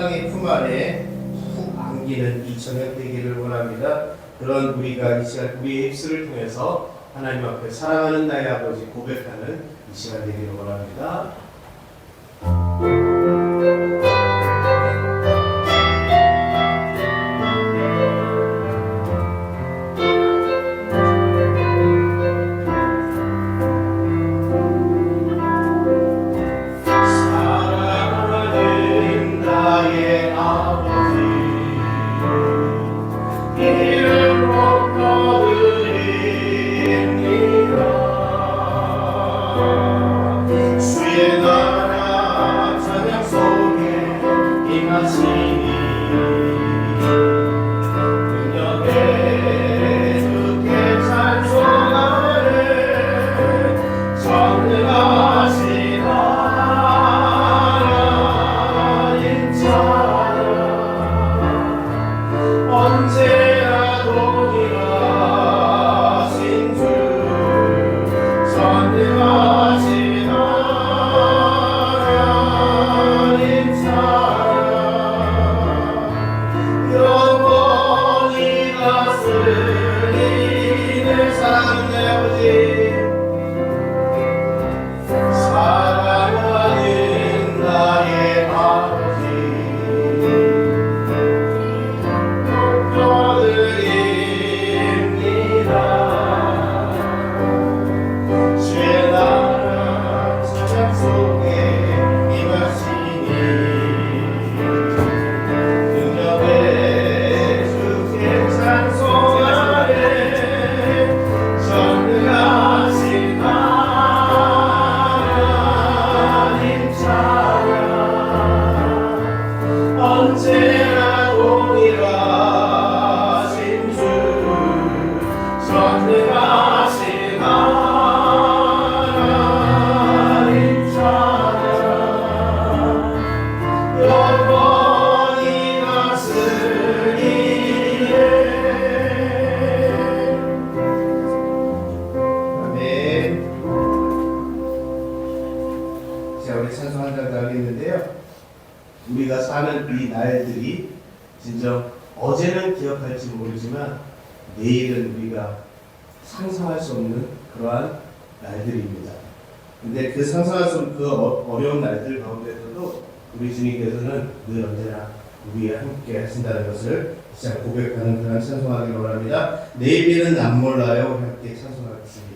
사랑의 품 안에 푹 안기는 이 저녁 되기를 원합니다. 그런 우리가 이 시간 우리의 입술을 통해서 하나님 앞에 사랑하는 나의 아버지 고백하는 이 시간 되기를 원합니다. 우리가 사는 이 날들이 진정 어제는 기억할지 모르지만 내일은 우리가 상상할 수 없는 그러한 날들입니다. 근데 그 상상할 수 없는 그 어려운 날들 가운데서도 우리 주님께서는 늘 언제나 우리와 함께 하신다는 것을 진짜 고백하는 그런 찬송하기를 원합니다. 내일은 안 몰라요. 함께 찬송하겠습니다.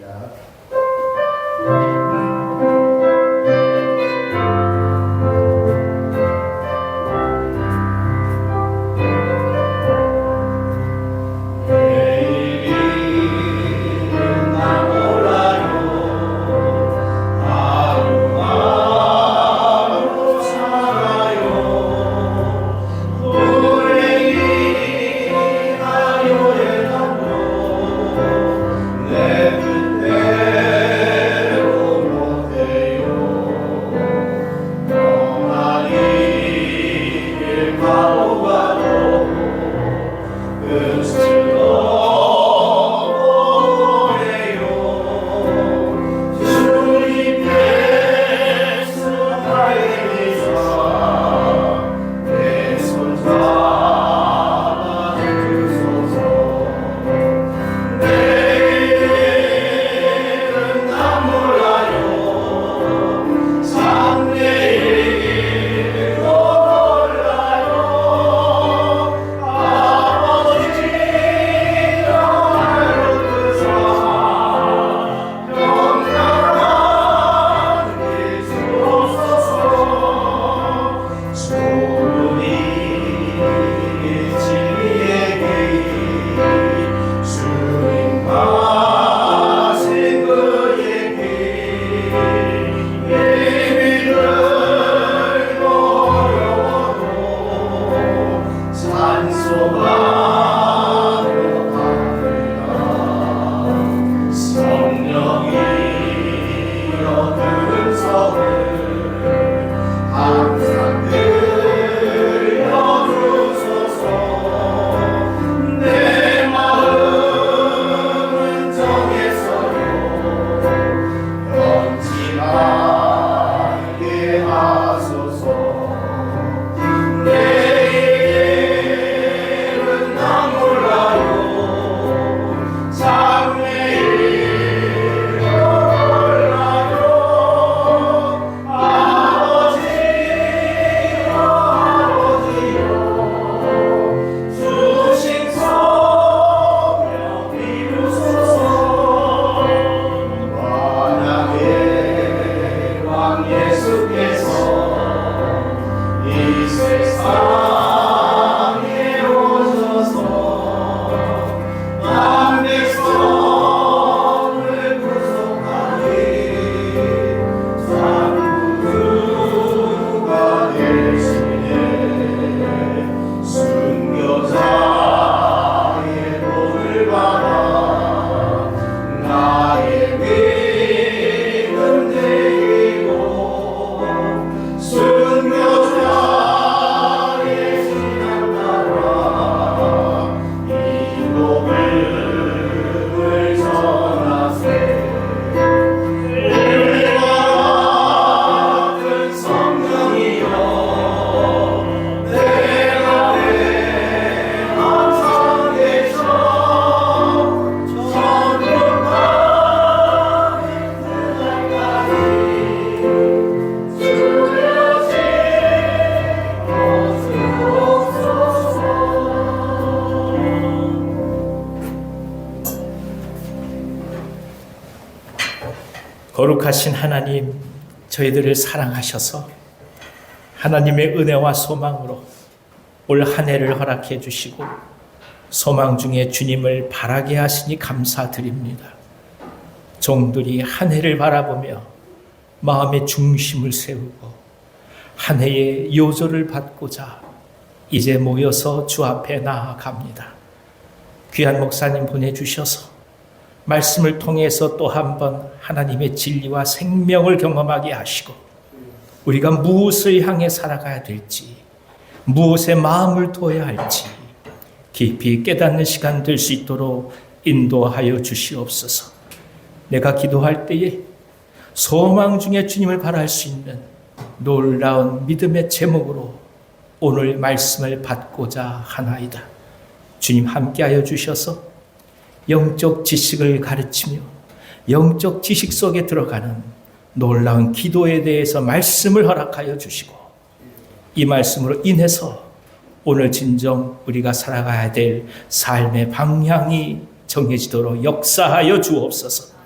내 거룩하신 하나님, 저희들을 사랑하셔서 하나님의 은혜와 소망으로 올 한 해를 허락해 주시고 소망 중에 주님을 바라게 하시니 감사드립니다. 종들이 한 해를 바라보며 마음의 중심을 세우고 한 해의 요조를 받고자 이제 모여서 주 앞에 나아갑니다. 귀한 목사님 보내주셔서 말씀을 통해서 또 한 번 하나님의 진리와 생명을 경험하게 하시고 우리가 무엇을 향해 살아가야 될지, 무엇에 마음을 둬야 할지 깊이 깨닫는 시간 될 수 있도록 인도하여 주시옵소서. 내가 기도할 때에 소망 중에 주님을 바라할 수 있는 놀라운 믿음의 제목으로 오늘 말씀을 받고자 하나이다. 주님 함께하여 주셔서 영적 지식을 가르치며 영적 지식 속에 들어가는 놀라운 기도에 대해서 말씀을 허락하여 주시고 이 말씀으로 인해서 오늘 진정 우리가 살아가야 될 삶의 방향이 정해지도록 역사하여 주옵소서.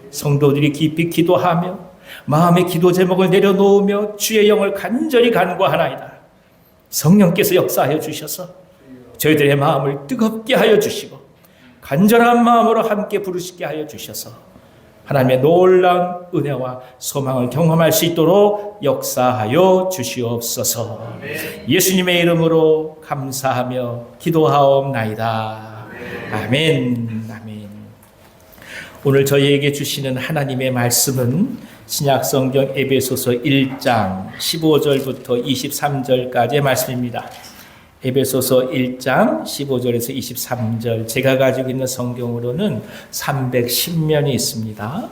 성도들이 깊이 기도하며 마음의 기도 제목을 내려놓으며 주의 영을 간절히 간구하나이다. 성령께서 역사하여 주셔서 저희들의 마음을 뜨겁게 하여 주시고 간절한 마음으로 함께 부르시게 하여 주셔서 하나님의 놀라운 은혜와 소망을 경험할 수 있도록 역사하여 주시옵소서. 예수님의 이름으로 감사하며 기도하옵나이다. 아멘. 아멘. 오늘 저희에게 주시는 하나님의 말씀은 신약성경 에베소서 1장 15절부터 23절까지의 말씀입니다. 에베소서 1장 15절에서 23절, 제가 가지고 있는 성경으로는 310면이 있습니다.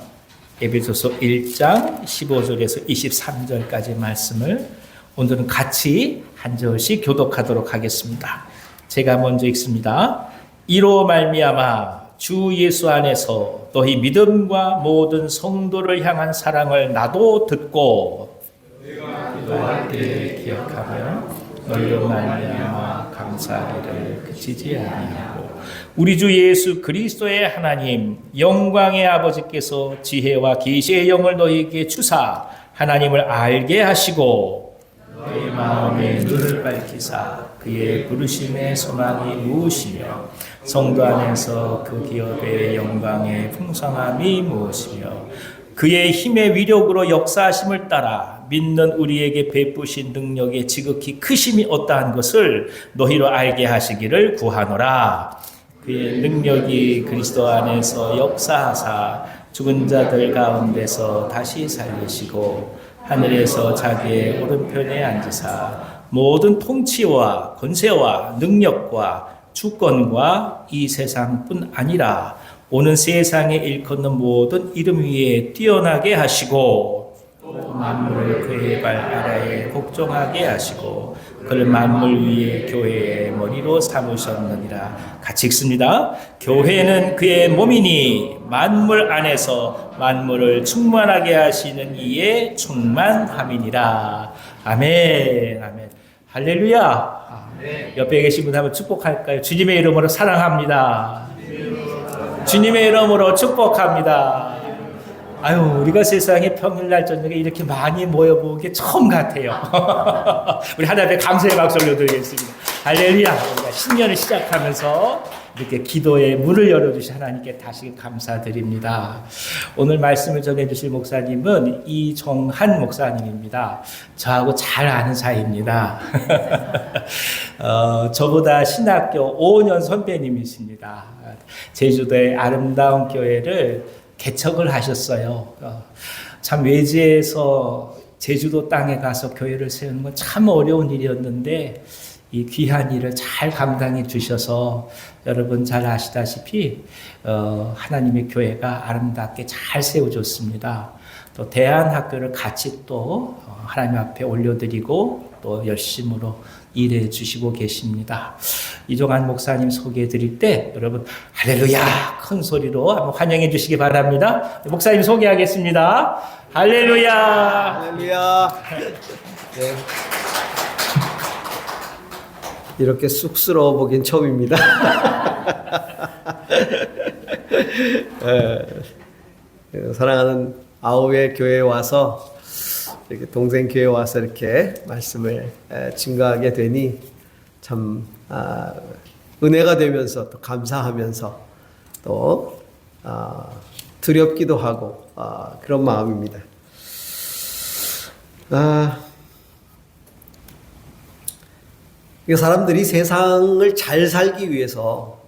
에베소서 1장 15절에서 23절까지 말씀을 오늘은 같이 한 절씩 교독하도록 하겠습니다. 제가 먼저 읽습니다. 이로 말미암아 주 예수 안에서 너희 믿음과 모든 성도를 향한 사랑을 나도 듣고 기도할 때 기억하며 너희로 말미암아 감사하기를 그치지 아니하고 우리 주 예수 그리스도의 하나님 영광의 아버지께서 지혜와 계시의 영을 너희에게 주사 하나님을 알게 하시고 너희 마음의 눈을 밝히사 그의 부르심의 소망이 무엇이며 성도 안에서 그 기업의 영광의 풍성함이 무엇이며 그의 힘의 위력으로 역사하심을 따라 믿는 우리에게 베푸신 능력의 지극히 크심이 어떠한 것을 너희로 알게 하시기를 구하노라. 그의 능력이 그리스도 안에서 역사하사 죽은 자들 가운데서 다시 살리시고 하늘에서 자기의 오른편에 앉으사 모든 통치와 권세와 능력과 주권과 이 세상뿐 아니라 오는 세상에 일컫는 모든 이름 위에 뛰어나게 하시고 만물을 그의 발 아래에 복종하게 하시고 그를 만물 위에 교회의 머리로 삼으셨느니라. 같이 읽습니다. 교회는 그의 몸이니 만물 안에서 만물을 충만하게 하시는 이의 충만함이니라. 아멘. 아멘. 할렐루야. 옆에 계신 분 한번 축복할까요? 주님의 이름으로 사랑합니다. 주님의 이름으로 축복합니다. 아유, 우리가 세상에 평일날 저녁에 이렇게 많이 모여보는 게 처음 같아요. 우리 하나님의 감사의 박수 올려드리겠습니다. 할렐루야. 우리가 신년을 시작하면서 이렇게 기도의 문을 열어주신 하나님께 다시 감사드립니다. 오늘 말씀을 전해주실 목사님은 이정한 목사님입니다. 저하고 잘 아는 사이입니다. 저보다 신학교 5년 선배님이십니다. 제주도의 아름다운 교회를 개척을 하셨어요. 참 외지에서 제주도 땅에 가서 교회를 세우는 건 참 어려운 일이었는데 이 귀한 일을 잘 감당해 주셔서 여러분 잘 아시다시피 하나님의 교회가 아름답게 잘 세워졌습니다. 또 대안학교를 같이 또 하나님 앞에 올려드리고 또 열심으로 일해 주시고 계십니다. 이종환 목사님 소개해 드릴 때 여러분 할렐루야 큰 소리로 한번 환영해 주시기 바랍니다. 목사님 소개하겠습니다. 할렐루야. 할렐루야. 네. 이렇게 쑥스러워 보긴 처음입니다. 사랑하는 아우의 교회에 와서 이렇게 동생 교회에 와서 이렇게 말씀을 증거하게 되니 참 은혜가 되면서 또 감사하면서 또 두렵기도 하고 그런 마음입니다. 사람들이 세상을 잘 살기 위해서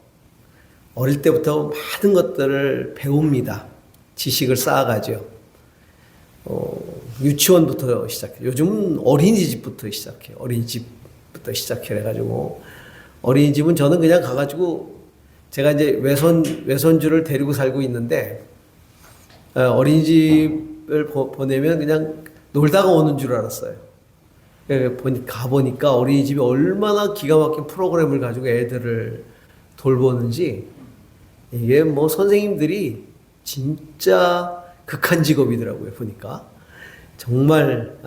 어릴 때부터 많은 것들을 배웁니다. 지식을 쌓아가죠. 유치원부터 시작해. 요즘은 어린이집부터 시작해. 어린이집부터 시작해가지고 어린이집은 저는 그냥 가가지고 제가 이제 외손주를 데리고 살고 있는데 어린이집을 보내면 그냥 놀다가 오는 줄 알았어요. 가보니까 어린이집이 얼마나 기가 막힌 프로그램을 가지고 애들을 돌보는지 이게 뭐 선생님들이 진짜 극한 직업이더라고요. 보니까 정말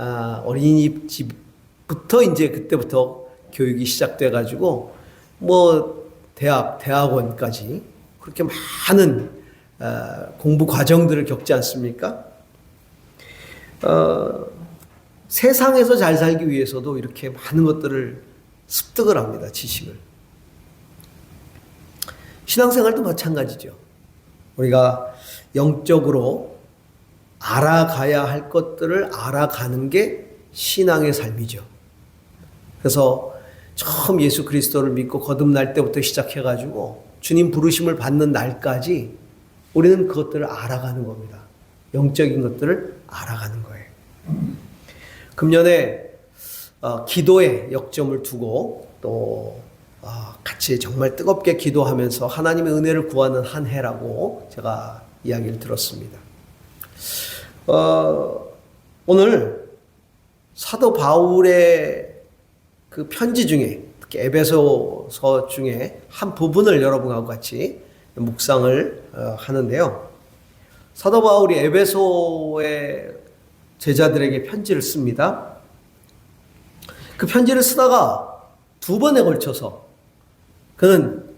어린이집부터 이제 그때부터 교육이 시작돼 가지고 뭐 대학원까지 그렇게 많은 공부 과정들을 겪지 않습니까? 세상에서 잘 살기 위해서도 이렇게 많은 것들을 습득을 합니다. 지식을. 신앙생활도 마찬가지죠. 우리가 영적으로 알아가야 할 것들을 알아가는 게 신앙의 삶이죠. 그래서 처음 예수 그리스도를 믿고 거듭날 때부터 시작해가지고 주님 부르심을 받는 날까지 우리는 그것들을 알아가는 겁니다. 영적인 것들을 알아가는 거예요. 금년에 기도에 역점을 두고 또 같이 정말 뜨겁게 기도하면서 하나님의 은혜를 구하는 한 해라고 제가 이야기를 들었습니다. 오늘 사도 바울의 그 편지 중에 특히 에베소서 중에 한 부분을 여러분하고 같이 묵상을 하는데요. 사도 바울이 에베소의 제자들에게 편지를 씁니다. 그 편지를 쓰다가 두 번에 걸쳐서 그는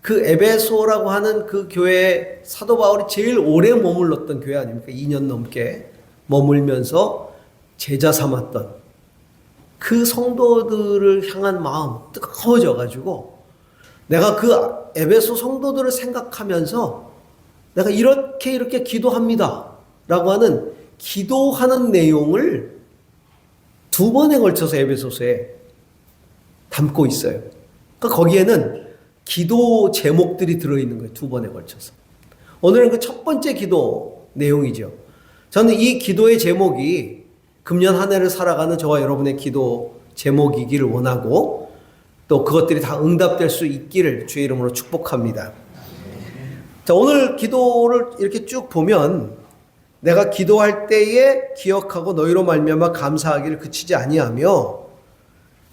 그 에베소라고 하는 그 교회에 사도 바울이 제일 오래 머물렀던 교회 아닙니까? 2년 넘게 머물면서 제자 삼았던 그 성도들을 향한 마음 뜨거워져 가지고 내가 그 에베소 성도들을 생각하면서 내가 이렇게 기도합니다 라고 하는 기도하는 내용을 두 번에 걸쳐서 에베소서에 담고 있어요. 그러니까 거기에는 기도 제목들이 들어있는 거예요. 두 번에 걸쳐서. 오늘은 그 첫 번째 기도 내용이죠. 저는 이 기도의 제목이 금년 한 해를 살아가는 저와 여러분의 기도 제목이기를 원하고 또 그것들이 다 응답될 수 있기를 주의 이름으로 축복합니다. 자, 오늘 기도를 이렇게 쭉 보면 내가 기도할 때에 기억하고 너희로 말미암아 감사하기를 그치지 아니하며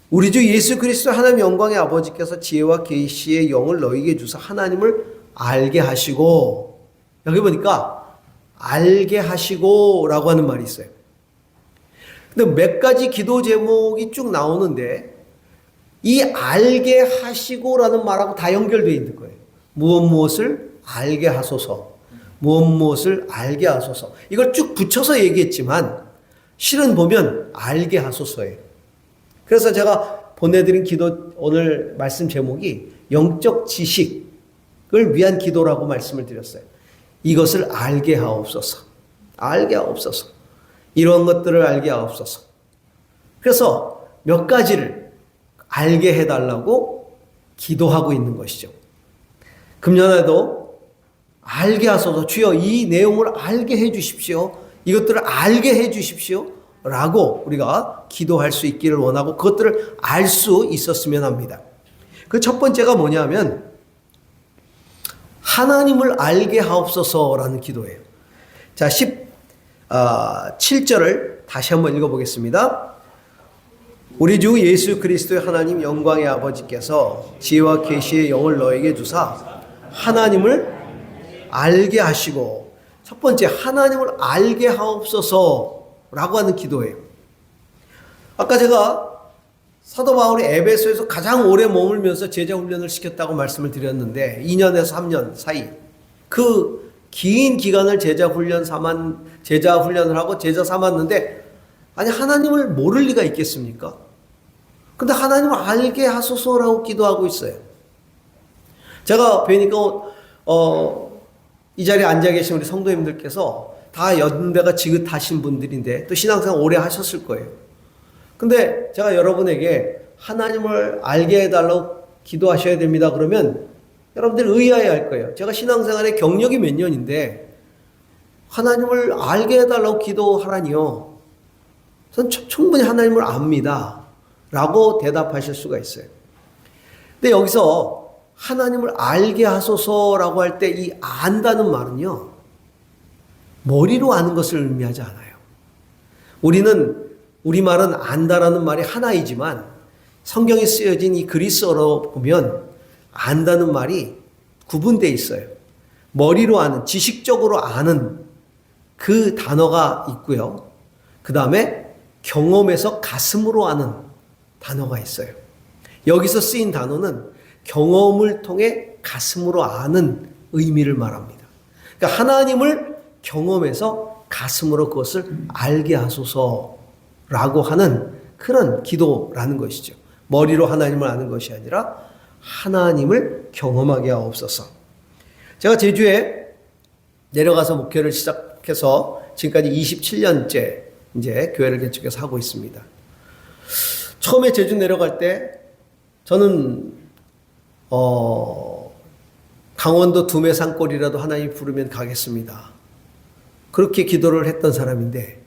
우리 주 예수 그리스도 하나님 영광의 아버지께서 지혜와 계시의 영을 너희에게 주사 하나님을 알게 하시고 여기 보니까 알게 하시고 라고 하는 말이 있어요. 근데 몇 가지 기도 제목이 쭉 나오는데 이 알게 하시고 라는 말하고 다 연결되어 있는 거예요. 무엇을 알게 하소서. 무엇을 알게 하소서. 이걸 쭉 붙여서 얘기했지만 실은 보면 알게 하소서예요. 그래서 제가 보내드린 기도 오늘 말씀 제목이 영적 지식을 위한 기도라고 말씀을 드렸어요. 이것을 알게 하옵소서. 알게 하옵소서. 이런 것들을 알게 하옵소서. 그래서 몇 가지를 알게 해달라고 기도하고 있는 것이죠. 금년에도 알게 하소서. 주여 이 내용을 알게 해 주십시오. 이것들을 알게 해 주십시오. 라고 우리가 기도할 수 있기를 원하고 그것들을 알 수 있었으면 합니다. 그 첫 번째가 뭐냐면 하나님을 알게 하옵소서라는 기도예요. 자, 17절을 다시 한번 읽어보겠습니다. 우리 주 예수 그리스도의 하나님 영광의 아버지께서 지혜와 계시의 영을 너에게 주사 하나님을 알게 하시고 첫 번째 하나님을 알게 하옵소서라고 하는 기도예요. 아까 제가 사도 바울이 에베소에서 가장 오래 머물면서 제자 훈련을 시켰다고 말씀을 드렸는데 2년에서 3년 사이 그 긴 기간을 제자 훈련을 하고 제자 삼았는데, 아니, 하나님을 모를 리가 있겠습니까? 근데 하나님을 알게 하소서라고 기도하고 있어요. 제가 뵈니까, 이 자리에 앉아 계신 우리 성도님들께서 다 연배가 지긋하신 분들인데, 또 신앙생활 오래 하셨을 거예요. 근데 제가 여러분에게 하나님을 알게 해달라고 기도하셔야 됩니다. 그러면 여러분들 의아해 할 거예요. 제가 신앙생활의 경력이 몇 년인데 하나님을 알게 해달라고 기도하라니요. 전 충분히 하나님을 압니다. 라고 대답하실 수가 있어요. 근데 여기서 하나님을 알게 하소서라고 할 때 이 안다는 말은요, 머리로 아는 것을 의미하지 않아요. 우리말은 안다라는 말이 하나이지만 성경에 쓰여진 이 그리스어로 보면 안다는 말이 구분되어 있어요. 머리로 아는, 지식적으로 아는 그 단어가 있고요. 그 다음에 경험에서 가슴으로 아는 단어가 있어요. 여기서 쓰인 단어는 경험을 통해 가슴으로 아는 의미를 말합니다. 그러니까 하나님을 경험해서 가슴으로 그것을 알게 하소서라고 하는 그런 기도라는 것이죠. 머리로 하나님을 아는 것이 아니라 하나님을 경험하게 하옵소서. 제가 제주에 내려가서 목회를 시작해서 지금까지 27년째 이제 교회를 개척해서 하고 있습니다. 처음에 제주 내려갈 때 저는 강원도 두메산골이라도 하나님이 부르면 가겠습니다. 그렇게 기도를 했던 사람인데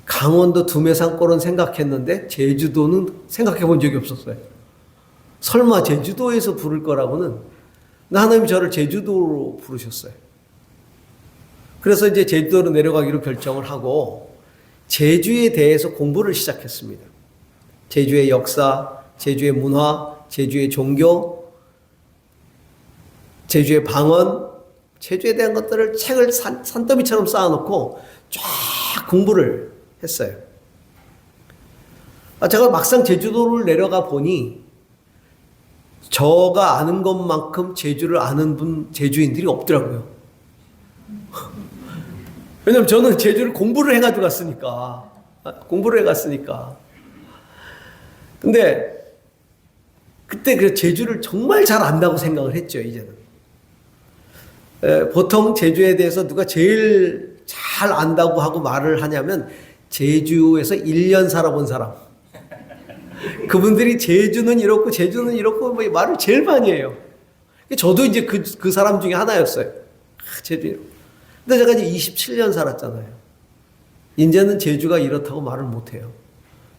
강원도 두메산골은 생각했는데 제주도는 생각해 본 적이 없었어요. 설마 제주도에서 부를 거라고는. 근데 하나님이 저를 제주도로 부르셨어요. 그래서 이제 제주도로 내려가기로 결정을 하고 제주에 대해서 공부를 시작했습니다. 제주의 역사, 제주의 문화, 제주의 종교, 제주의 방언, 제주에 대한 것들을 책을 산더미처럼 쌓아놓고 쫙 공부를 했어요. 제가 막상 제주도를 내려가 보니 저가 아는 것만큼 제주를 아는 제주인들이 없더라고요. 왜냐면 저는 제주를 공부를 해가지고 갔으니까. 근데 그때 그 제주를 정말 잘 안다고 생각을 했죠, 이제는. 보통 제주에 대해서 누가 제일 잘 안다고 하고 말을 하냐면 제주에서 1년 살아본 사람. 그분들이 제주는 이렇고 제주는 이렇고 뭐 말을 제일 많이 해요. 저도 이제 그 사람 중에 하나였어요. 제주 이렇고. 근데 제가 이제 27년 살았잖아요. 이제는 제주가 이렇다고 말을 못해요.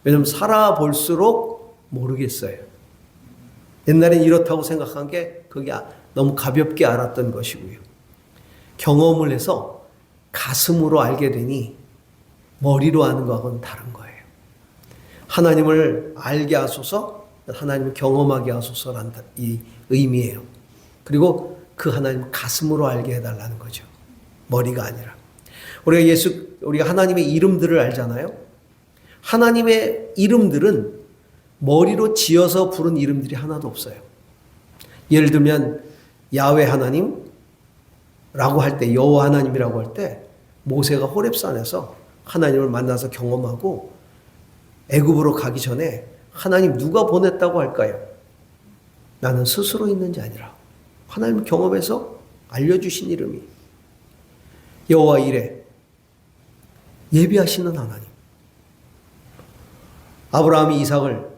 왜냐면 살아볼수록 모르겠어요. 옛날엔 이렇다고 생각한 게 그게 너무 가볍게 알았던 것이고요. 경험을 해서 가슴으로 알게 되니 머리로 아는 것하고는 다른 거예요. 하나님을 알게 하소서, 하나님을 경험하게 하소서라는 이 의미예요. 그리고 그 하나님을 가슴으로 알게 해달라는 거죠. 머리가 아니라. 우리가 하나님의 이름들을 알잖아요. 하나님의 이름들은 머리로 지어서 부른 이름들이 하나도 없어요. 예를 들면 야훼 하나님라고 할 때, 여호와 하나님이라고 할 때 모세가 호렙산에서 하나님을 만나서 경험하고 애굽으로 가기 전에 하나님 누가 보냈다고 할까요? 나는 스스로 있는 자 아니라 하나님을 경험해서 알려주신 이름이 여호와 이레, 예비하시는 하나님. 아브라함이 이삭을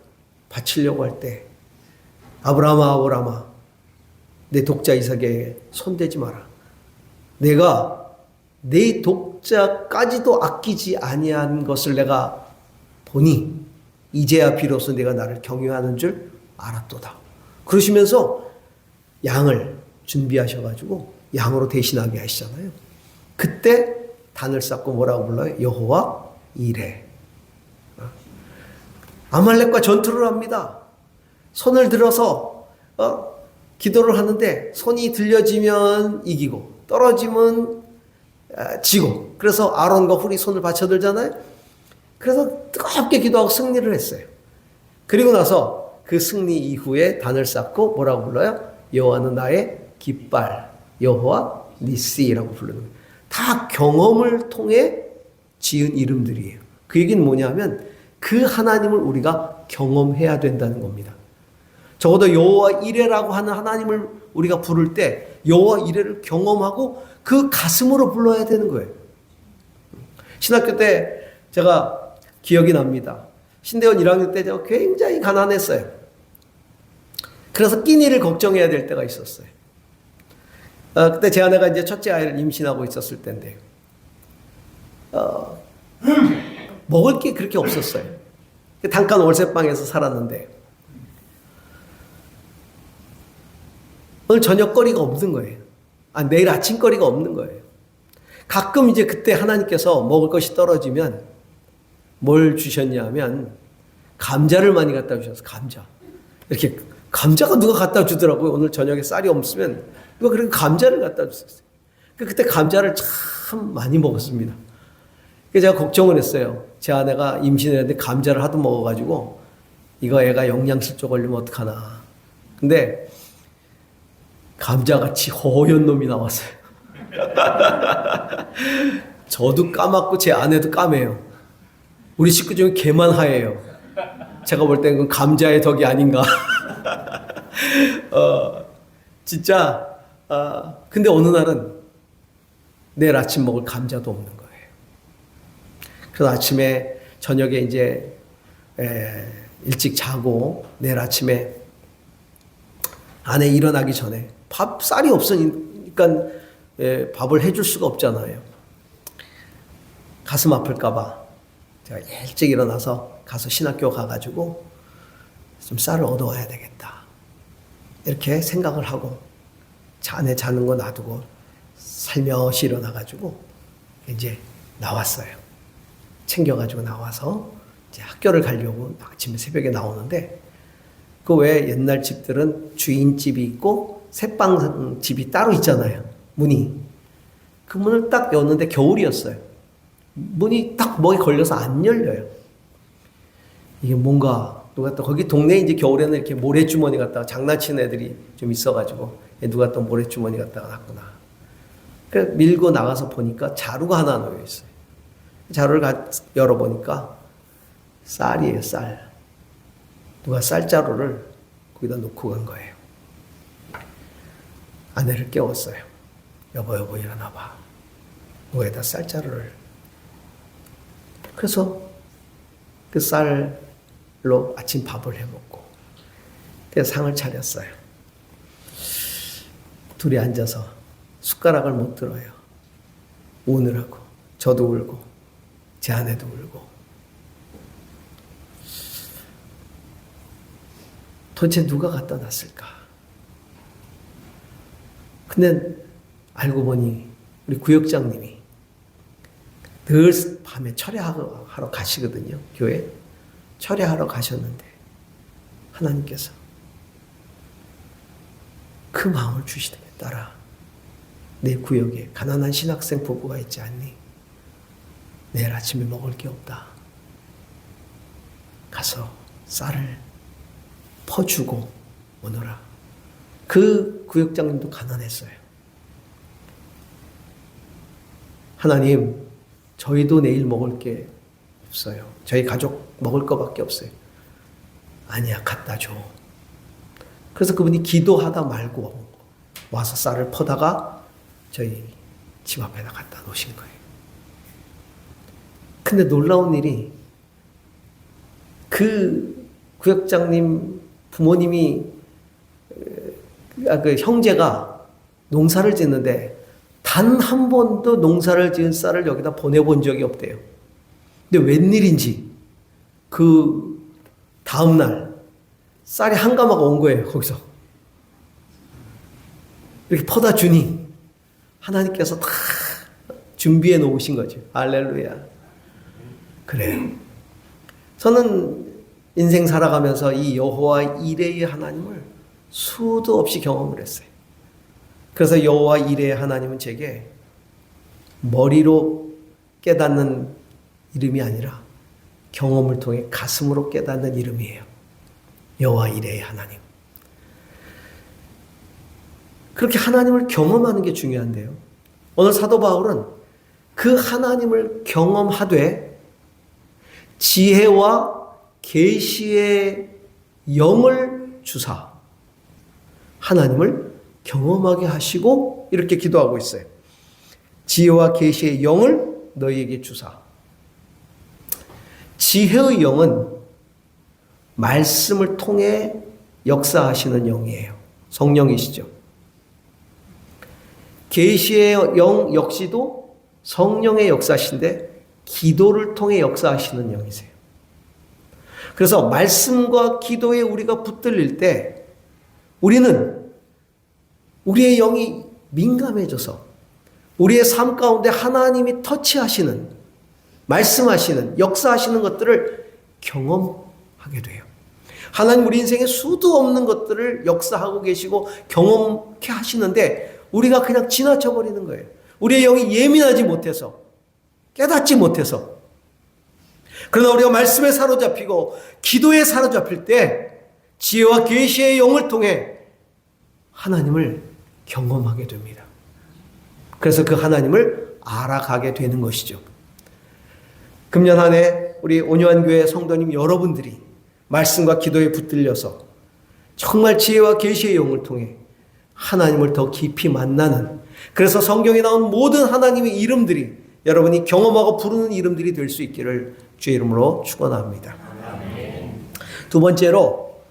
바치려고 할 때 아브라함아 내 독자 이삭에게 손대지 마라. 내가 내 독자까지도 아끼지 아니한 것을 내가 보니 이제야 비로소 내가 나를 경외하는 줄 알았도다. 그러시면서 양을 준비하셔가지고 양으로 대신하게 하시잖아요. 그때 단을 쌓고 뭐라고 불러요? 여호와 이레. 아말렉과 전투를 합니다. 손을 들어서 기도를 하는데 손이 들려지면 이기고 떨어지면 지고, 그래서 아론과 훌이 손을 받쳐들잖아요. 그래서 뜨겁게 기도하고 승리를 했어요. 그리고 나서 그 승리 이후에 단을 쌓고 뭐라고 불러요? 여호와는 나의 깃발, 여호와 니시라고 부르는 거예요. 다 경험을 통해 지은 이름들이에요. 그 얘기는 뭐냐면 그 하나님을 우리가 경험해야 된다는 겁니다. 적어도 여호와 이레라고 하는 하나님을 우리가 부를 때 여호와 이레를 경험하고 그 가슴으로 불러야 되는 거예요. 신학교 때 제가 기억이 납니다. 신대원 1학년 때 제가 굉장히 가난했어요. 그래서 끼니를 걱정해야 될 때가 있었어요. 그때 제 아내가 이제 첫째 아이를 임신하고 있었을 때인데, 먹을 게 그렇게 없었어요. 단칸 월세방에서 살았는데, 오늘 저녁거리가 없는 거예요. 내일 아침거리가 없는 거예요. 가끔 이제 그때 하나님께서 먹을 것이 떨어지면 뭘 주셨냐면 감자를 많이 갖다 주셔서 감자. 이렇게 감자가 누가 갖다 주더라고요. 오늘 저녁에 쌀이 없으면 누가 그렇게 감자를 갖다 주셨어요. 그때 감자를 참 많이 먹었습니다. 그래서 제가 걱정을 했어을 제 아내가 임신을 했는데 감자를 하도 먹어가지고 이거 애가 영양실조 걸리면 어떡하나. 근데 감자같이 허연 놈이 나왔어요. 저도 까맣고 제 아내도 까매요. 우리 식구 중에 걔만 하얘요. 제가 볼 때는 그건 감자의 덕이 아닌가. 진짜. 근데 어느 날은 내일 아침 먹을 감자도 없는 거예요. 그래서 아침에 저녁에 이제 일찍 자고 내일 아침에 아내 일어나기 전에 쌀이 없으니까 밥을 해줄 수가 없잖아요. 가슴 아플까봐 제가 일찍 일어나서 가서 신학교 가가지고 좀 쌀을 얻어와야 되겠다. 이렇게 생각을 하고 아내 자는 거 놔두고 살며시 일어나가지고 이제 나왔어요. 챙겨가지고 나와서 이제 학교를 가려고 아침에 새벽에 나오는데 그 왜 옛날 집들은 주인집이 있고 새빵 집이 따로 있잖아요. 문이. 그 문을 딱 여는데 겨울이었어요. 문이 딱 뭐에 걸려서 안 열려요. 이게 뭔가 누가 또 거기 동네에 이제 겨울에는 이렇게 모래주머니 갖다가 장난치는 애들이 좀 있어가지고 누가 또 모래주머니 갖다가 놨구나. 그래서 밀고 나가서 보니까 자루가 하나 놓여 있어요. 자루를 열어보니까 쌀이에요, 쌀. 누가 쌀자루를 거기다 놓고 간 거예요. 아내를 깨웠어요. 여보 일어나봐. 누가에다 쌀자루를. 그래서 그 쌀로 아침 밥을 해먹고 그래서 상을 차렸어요. 둘이 앉아서 숟가락을 못 들어요. 우느라고. 저도 울고 제 아내도 울고. 도대체 누가 갖다 놨을까? 근데 알고 보니 우리 구역장님이 늘 밤에 철야하러 가시거든요. 교회. 철야하러 가셨는데 하나님께서 그 마음을 주시더니 딸아, 내 구역에 가난한 신학생 부부가 있지 않니? 내일 아침에 먹을 게 없다. 가서 쌀을 퍼주고 오너라. 그 구역장님도 가난했어요. 하나님, 저희도 내일 먹을 게 없어요. 저희 가족 먹을 거밖에 없어요. 아니야, 갖다 줘. 그래서 그분이 기도하다 말고 와서 쌀을 퍼다가 저희 집 앞에다 갖다 놓으신 거예요. 근데 놀라운 일이 그 구역장님 부모님이 그 형제가 농사를 짓는데 단 한 번도 농사를 지은 쌀을 여기다 보내본 적이 없대요. 근데 웬일인지 그 다음날 쌀이 한 가마가 온 거예요. 거기서 이렇게 퍼다 주니 하나님께서 다 준비해 놓으신 거죠. 할렐루야. 그래요. 저는 인생 살아가면서 이 여호와 이레의 하나님을 수도 없이 경험을 했어요. 그래서 여호와 이레의 하나님은 제게 머리로 깨닫는 이름이 아니라 경험을 통해 가슴으로 깨닫는 이름이에요. 여호와 이레의 하나님. 그렇게 하나님을 경험하는 게 중요한데요. 오늘 사도 바울은 그 하나님을 경험하되 지혜와 계시의 영을 주사 하나님을 경험하게 하시고 이렇게 기도하고 있어요. 지혜와 계시의 영을 너희에게 주사. 지혜의 영은 말씀을 통해 역사하시는 영이에요. 성령이시죠. 계시의 영 역시도 성령의 역사신데 기도를 통해 역사하시는 영이세요. 그래서 말씀과 기도에 우리가 붙들릴 때 우리는 우리의 영이 민감해져서 우리의 삶 가운데 하나님이 터치하시는, 말씀하시는, 역사하시는 것들을 경험하게 돼요. 하나님 우리 인생에 수도 없는 것들을 역사하고 계시고 경험케 하시는데 우리가 그냥 지나쳐 버리는 거예요. 우리의 영이 예민하지 못해서, 깨닫지 못해서. 그러나 우리가 말씀에 사로잡히고 기도에 사로잡힐 때 지혜와 계시의 영을 통해 하나님을 경험하게 됩니다. 그래서 그 하나님을 알아가게 되는 것이죠. 금년 한 해 우리 온유한교회 성도님 여러분들이 말씀과 기도에 붙들려서 정말 지혜와 계시의 영을 통해 하나님을 더 깊이 만나는, 그래서 성경에 나온 모든 하나님의 이름들이 여러분이 경험하고 부르는 이름들이 될 수 있기를 주의 이름으로 축원합니다. 두 번째로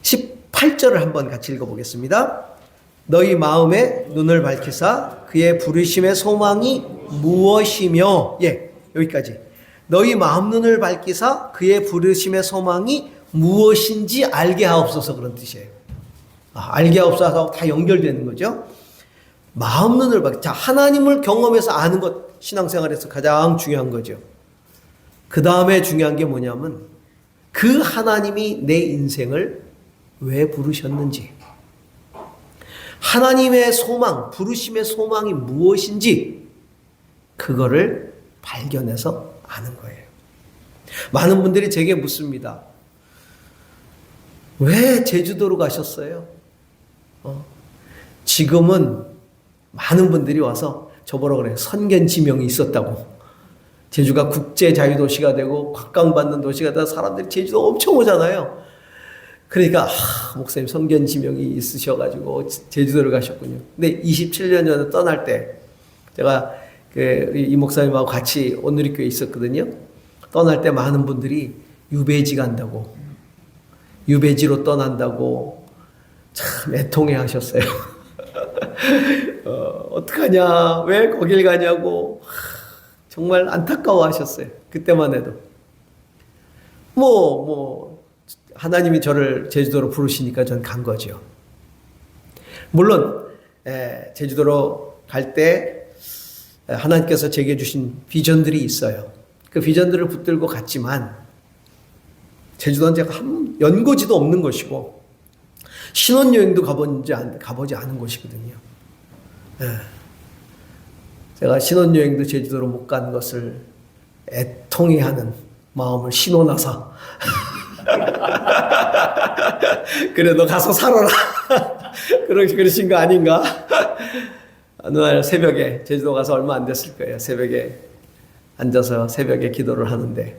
18절을 한번 같이 읽어보겠습니다. 너희 마음에 눈을 밝히사 그의 부르심의 소망이 무엇이며, 여기까지. 너희 마음 눈을 밝히사 그의 부르심의 소망이 무엇인지 알게 하옵소서, 그런 뜻이에요. 알게 하옵소서 다 연결되는 거죠. 마음 눈을 자, 하나님을 경험해서 아는 것, 신앙생활에서 가장 중요한 거죠. 그 다음에 중요한 게 뭐냐면 그 하나님이 내 인생을 왜 부르셨는지, 하나님의 소망, 부르심의 소망이 무엇인지 그거를 발견해서 아는 거예요. 많은 분들이 제게 묻습니다. 왜 제주도로 가셨어요? 지금은 많은 분들이 와서 저보러 그래요. 선견지명이 있었다고. 제주가 국제자유도시가 되고 각광받는 도시가 되다 사람들이 제주도 엄청 오잖아요. 그러니까 목사님 선견지명이 있으셔가지고 제주도를 가셨군요. 근데 27년 전에 떠날 때 제가 이 목사님하고 같이 온누리교회에 있었거든요. 떠날 때 많은 분들이 유배지 간다고, 유배지로 떠난다고 참 애통해 하셨어요. 어떡하냐, 왜 거길 가냐고 정말 안타까워 하셨어요. 그때만 해도. 하나님이 저를 제주도로 부르시니까 전 간 거죠. 물론 제주도로 갈 때 하나님께서 제게 주신 비전들이 있어요. 그 비전들을 붙들고 갔지만 제주도는 제가 연고지도 없는 것이고 신혼여행도 가보지 않은 곳이거든요. 제가 신혼여행도 제주도로 못 간 것을 애통해하는 마음을 신혼하사 그래 너 가서 살아라 그러신 거 아닌가? 어느 날 새벽에, 제주도 가서 얼마 안 됐을 거예요. 새벽에 앉아서 새벽에 기도를 하는데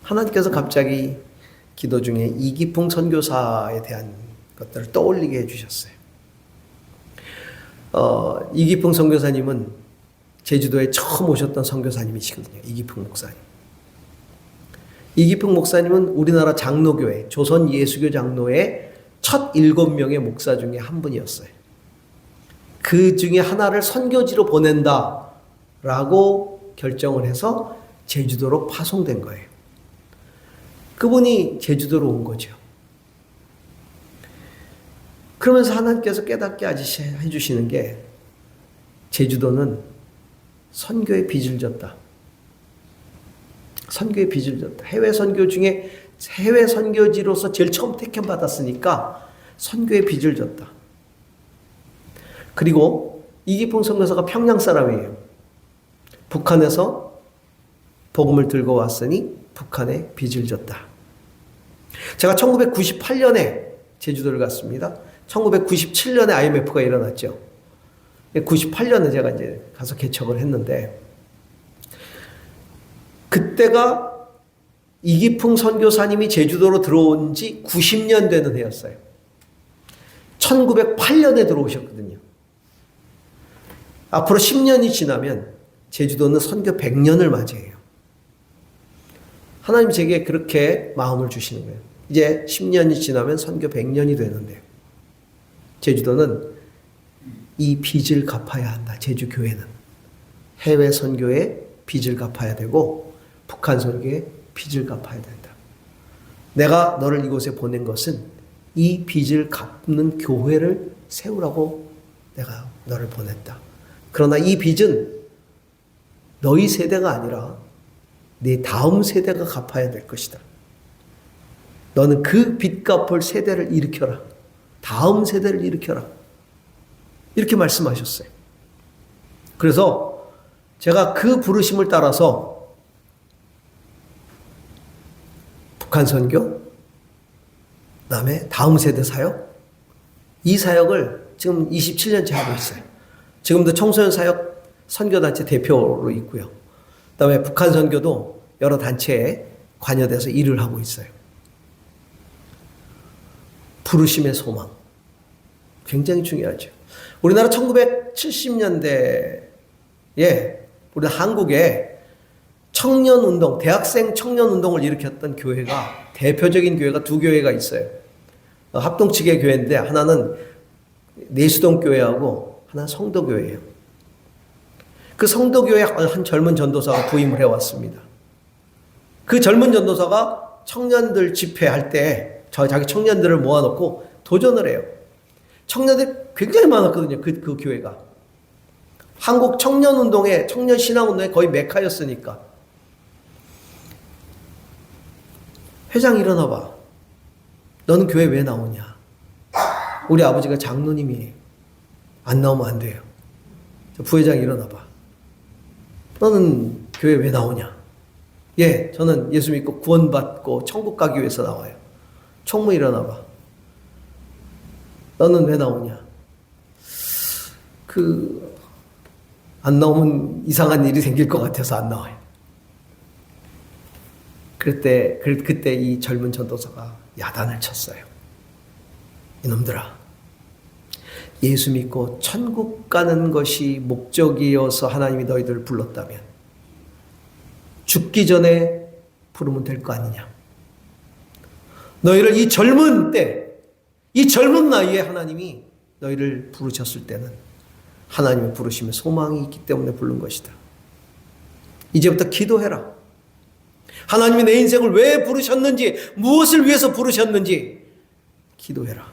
하나님께서 갑자기 기도 중에 이기풍 선교사에 대한 것들을 떠올리게 해주셨어요. 이기풍 선교사님은 제주도에 처음 오셨던 선교사님이시거든요. 이기풍 목사님. 이기풍 목사님은 우리나라 장로교회, 조선 예수교 장로의 첫 7명의 목사 중에 한 분이었어요. 그 중에 하나를 선교지로 보낸다라고 결정을 해서 제주도로 파송된 거예요. 그분이 제주도로 온 거죠. 그러면서 하나님께서 깨닫게 해주시는 게 제주도는 선교의 빚을 졌다. 선교의 빚을 졌다. 해외 선교 중에 해외 선교지로서 제일 처음 택함받았으니까 선교의 빚을 졌다. 그리고 이기풍 선교사가 평양 사람이에요. 북한에서 복음을 들고 왔으니 북한에 빚을 졌다. 제가 1998년에 제주도를 갔습니다. 1997년에 IMF가 일어났죠. 98년에 제가 이제 가서 개척을 했는데, 그때가 이기풍 선교사님이 제주도로 들어온 지 90년 되는 해였어요. 1908년에 들어오셨거든요. 앞으로 10년이 지나면 제주도는 선교 100년을 맞이해요. 하나님 제게 그렇게 마음을 주시는 거예요. 이제 10년이 지나면 선교 100년이 되는데, 제주도는 이 빚을 갚아야 한다. 제주 교회는 해외 선교에 빚을 갚아야 되고 북한 선교에 빚을 갚아야 된다. 내가 너를 이곳에 보낸 것은 이 빚을 갚는 교회를 세우라고 내가 너를 보냈다. 그러나 이 빚은 너희 세대가 아니라 네 다음 세대가 갚아야 될 것이다. 너는 그 빚 갚을 세대를 일으켜라. 다음 세대를 일으켜라. 이렇게 말씀하셨어요. 그래서 제가 그 부르심을 따라서 북한 선교, 그다음에 다음 세대 사역, 이 사역을 지금 27년째 하고 있어요. 지금도 청소년 사역 선교단체 대표로 있고요. 그다음에 북한 선교도 여러 단체에 관여돼서 일을 하고 있어요. 부르심의 소망. 굉장히 중요하죠. 우리나라 1970년대에 우리 한국에 청년운동, 대학생 청년운동을 일으켰던 교회가, 대표적인 교회가 두 교회가 있어요. 합동 측의 교회인데 하나는 내수동 교회하고 하나는 성도교회예요. 그 성도교회 한 젊은 전도사가 부임을 해왔습니다. 그 젊은 전도사가 청년들 집회할 때 자기 청년들을 모아놓고 도전을 해요. 청년들이 굉장히 많았거든요. 그 교회가. 한국 청년운동에, 청년신앙운동에 거의 메카였으니까. 회장 일어나봐. 너는 교회 왜 나오냐? 우리 아버지가 장로님이에요. 안 나오면 안 돼요. 부회장 일어나봐. 너는 교회 왜 나오냐? 예, 저는 예수 믿고 구원받고 천국 가기 위해서 나와요. 총무 일어나봐. 너는 왜 나오냐? 안 나오면 이상한 일이 생길 것 같아서 안 나와요. 그때 이 젊은 전도사가 야단을 쳤어요. 이놈들아, 예수 믿고 천국 가는 것이 목적이어서 하나님이 너희들을 불렀다면 죽기 전에 부르면 될 거 아니냐? 너희를 이 젊은 때, 이 젊은 나이에 하나님이 너희를 부르셨을 때는 하나님의 부르심에 소망이 있기 때문에 부른 것이다. 이제부터 기도해라. 하나님이 내 인생을 왜 부르셨는지, 무엇을 위해서 부르셨는지 기도해라.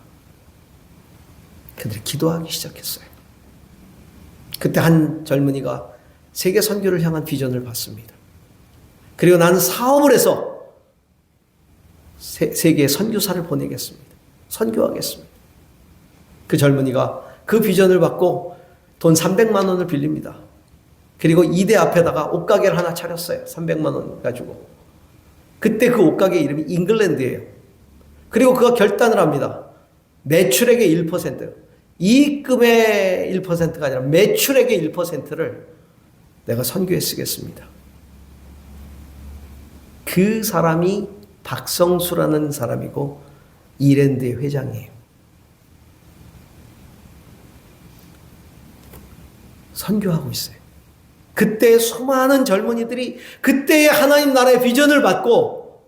그들이 기도하기 시작했어요. 그때 한 젊은이가 세계 선교를 향한 비전을 받습니다. 그리고 나는 사업을 해서 세계에 선교사를 보내겠습니다. 선교하겠습니다. 그 젊은이가 그 비전을 받고 돈 300만 원을 빌립니다. 그리고 이대 앞에다가 옷가게를 하나 차렸어요. 300만 원 가지고. 그때 그 옷가게 이름이 잉글랜드예요. 그리고 그가 결단을 합니다. 매출액의 1%, 이익금의 1%가 아니라 매출액의 1%를 내가 선교에 쓰겠습니다. 그 사람이 박성수라는 사람이고 이랜드의 회장이에요. 선교하고 있어요. 그때 수많은 젊은이들이 그때의 하나님 나라의 비전을 받고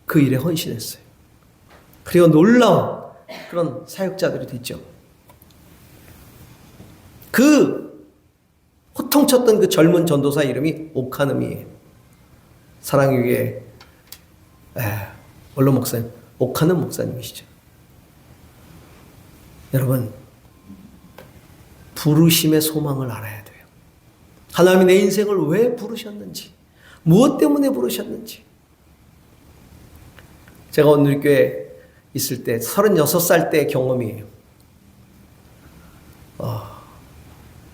그 일에 헌신했어요. 그리고 놀라운 그런 사역자들이 됐죠. 그 호통쳤던 그 젊은 전도사 이름이 오카눔이에요. 사랑의 교회 원로 목사님, 오카눔 목사님이시죠. 여러분, 부르심의 소망을 알아야 돼요. 하나님이 내 인생을 왜 부르셨는지, 무엇 때문에 부르셨는지. 제가 오늘 교회에 있을 때 36살 때의 경험이에요.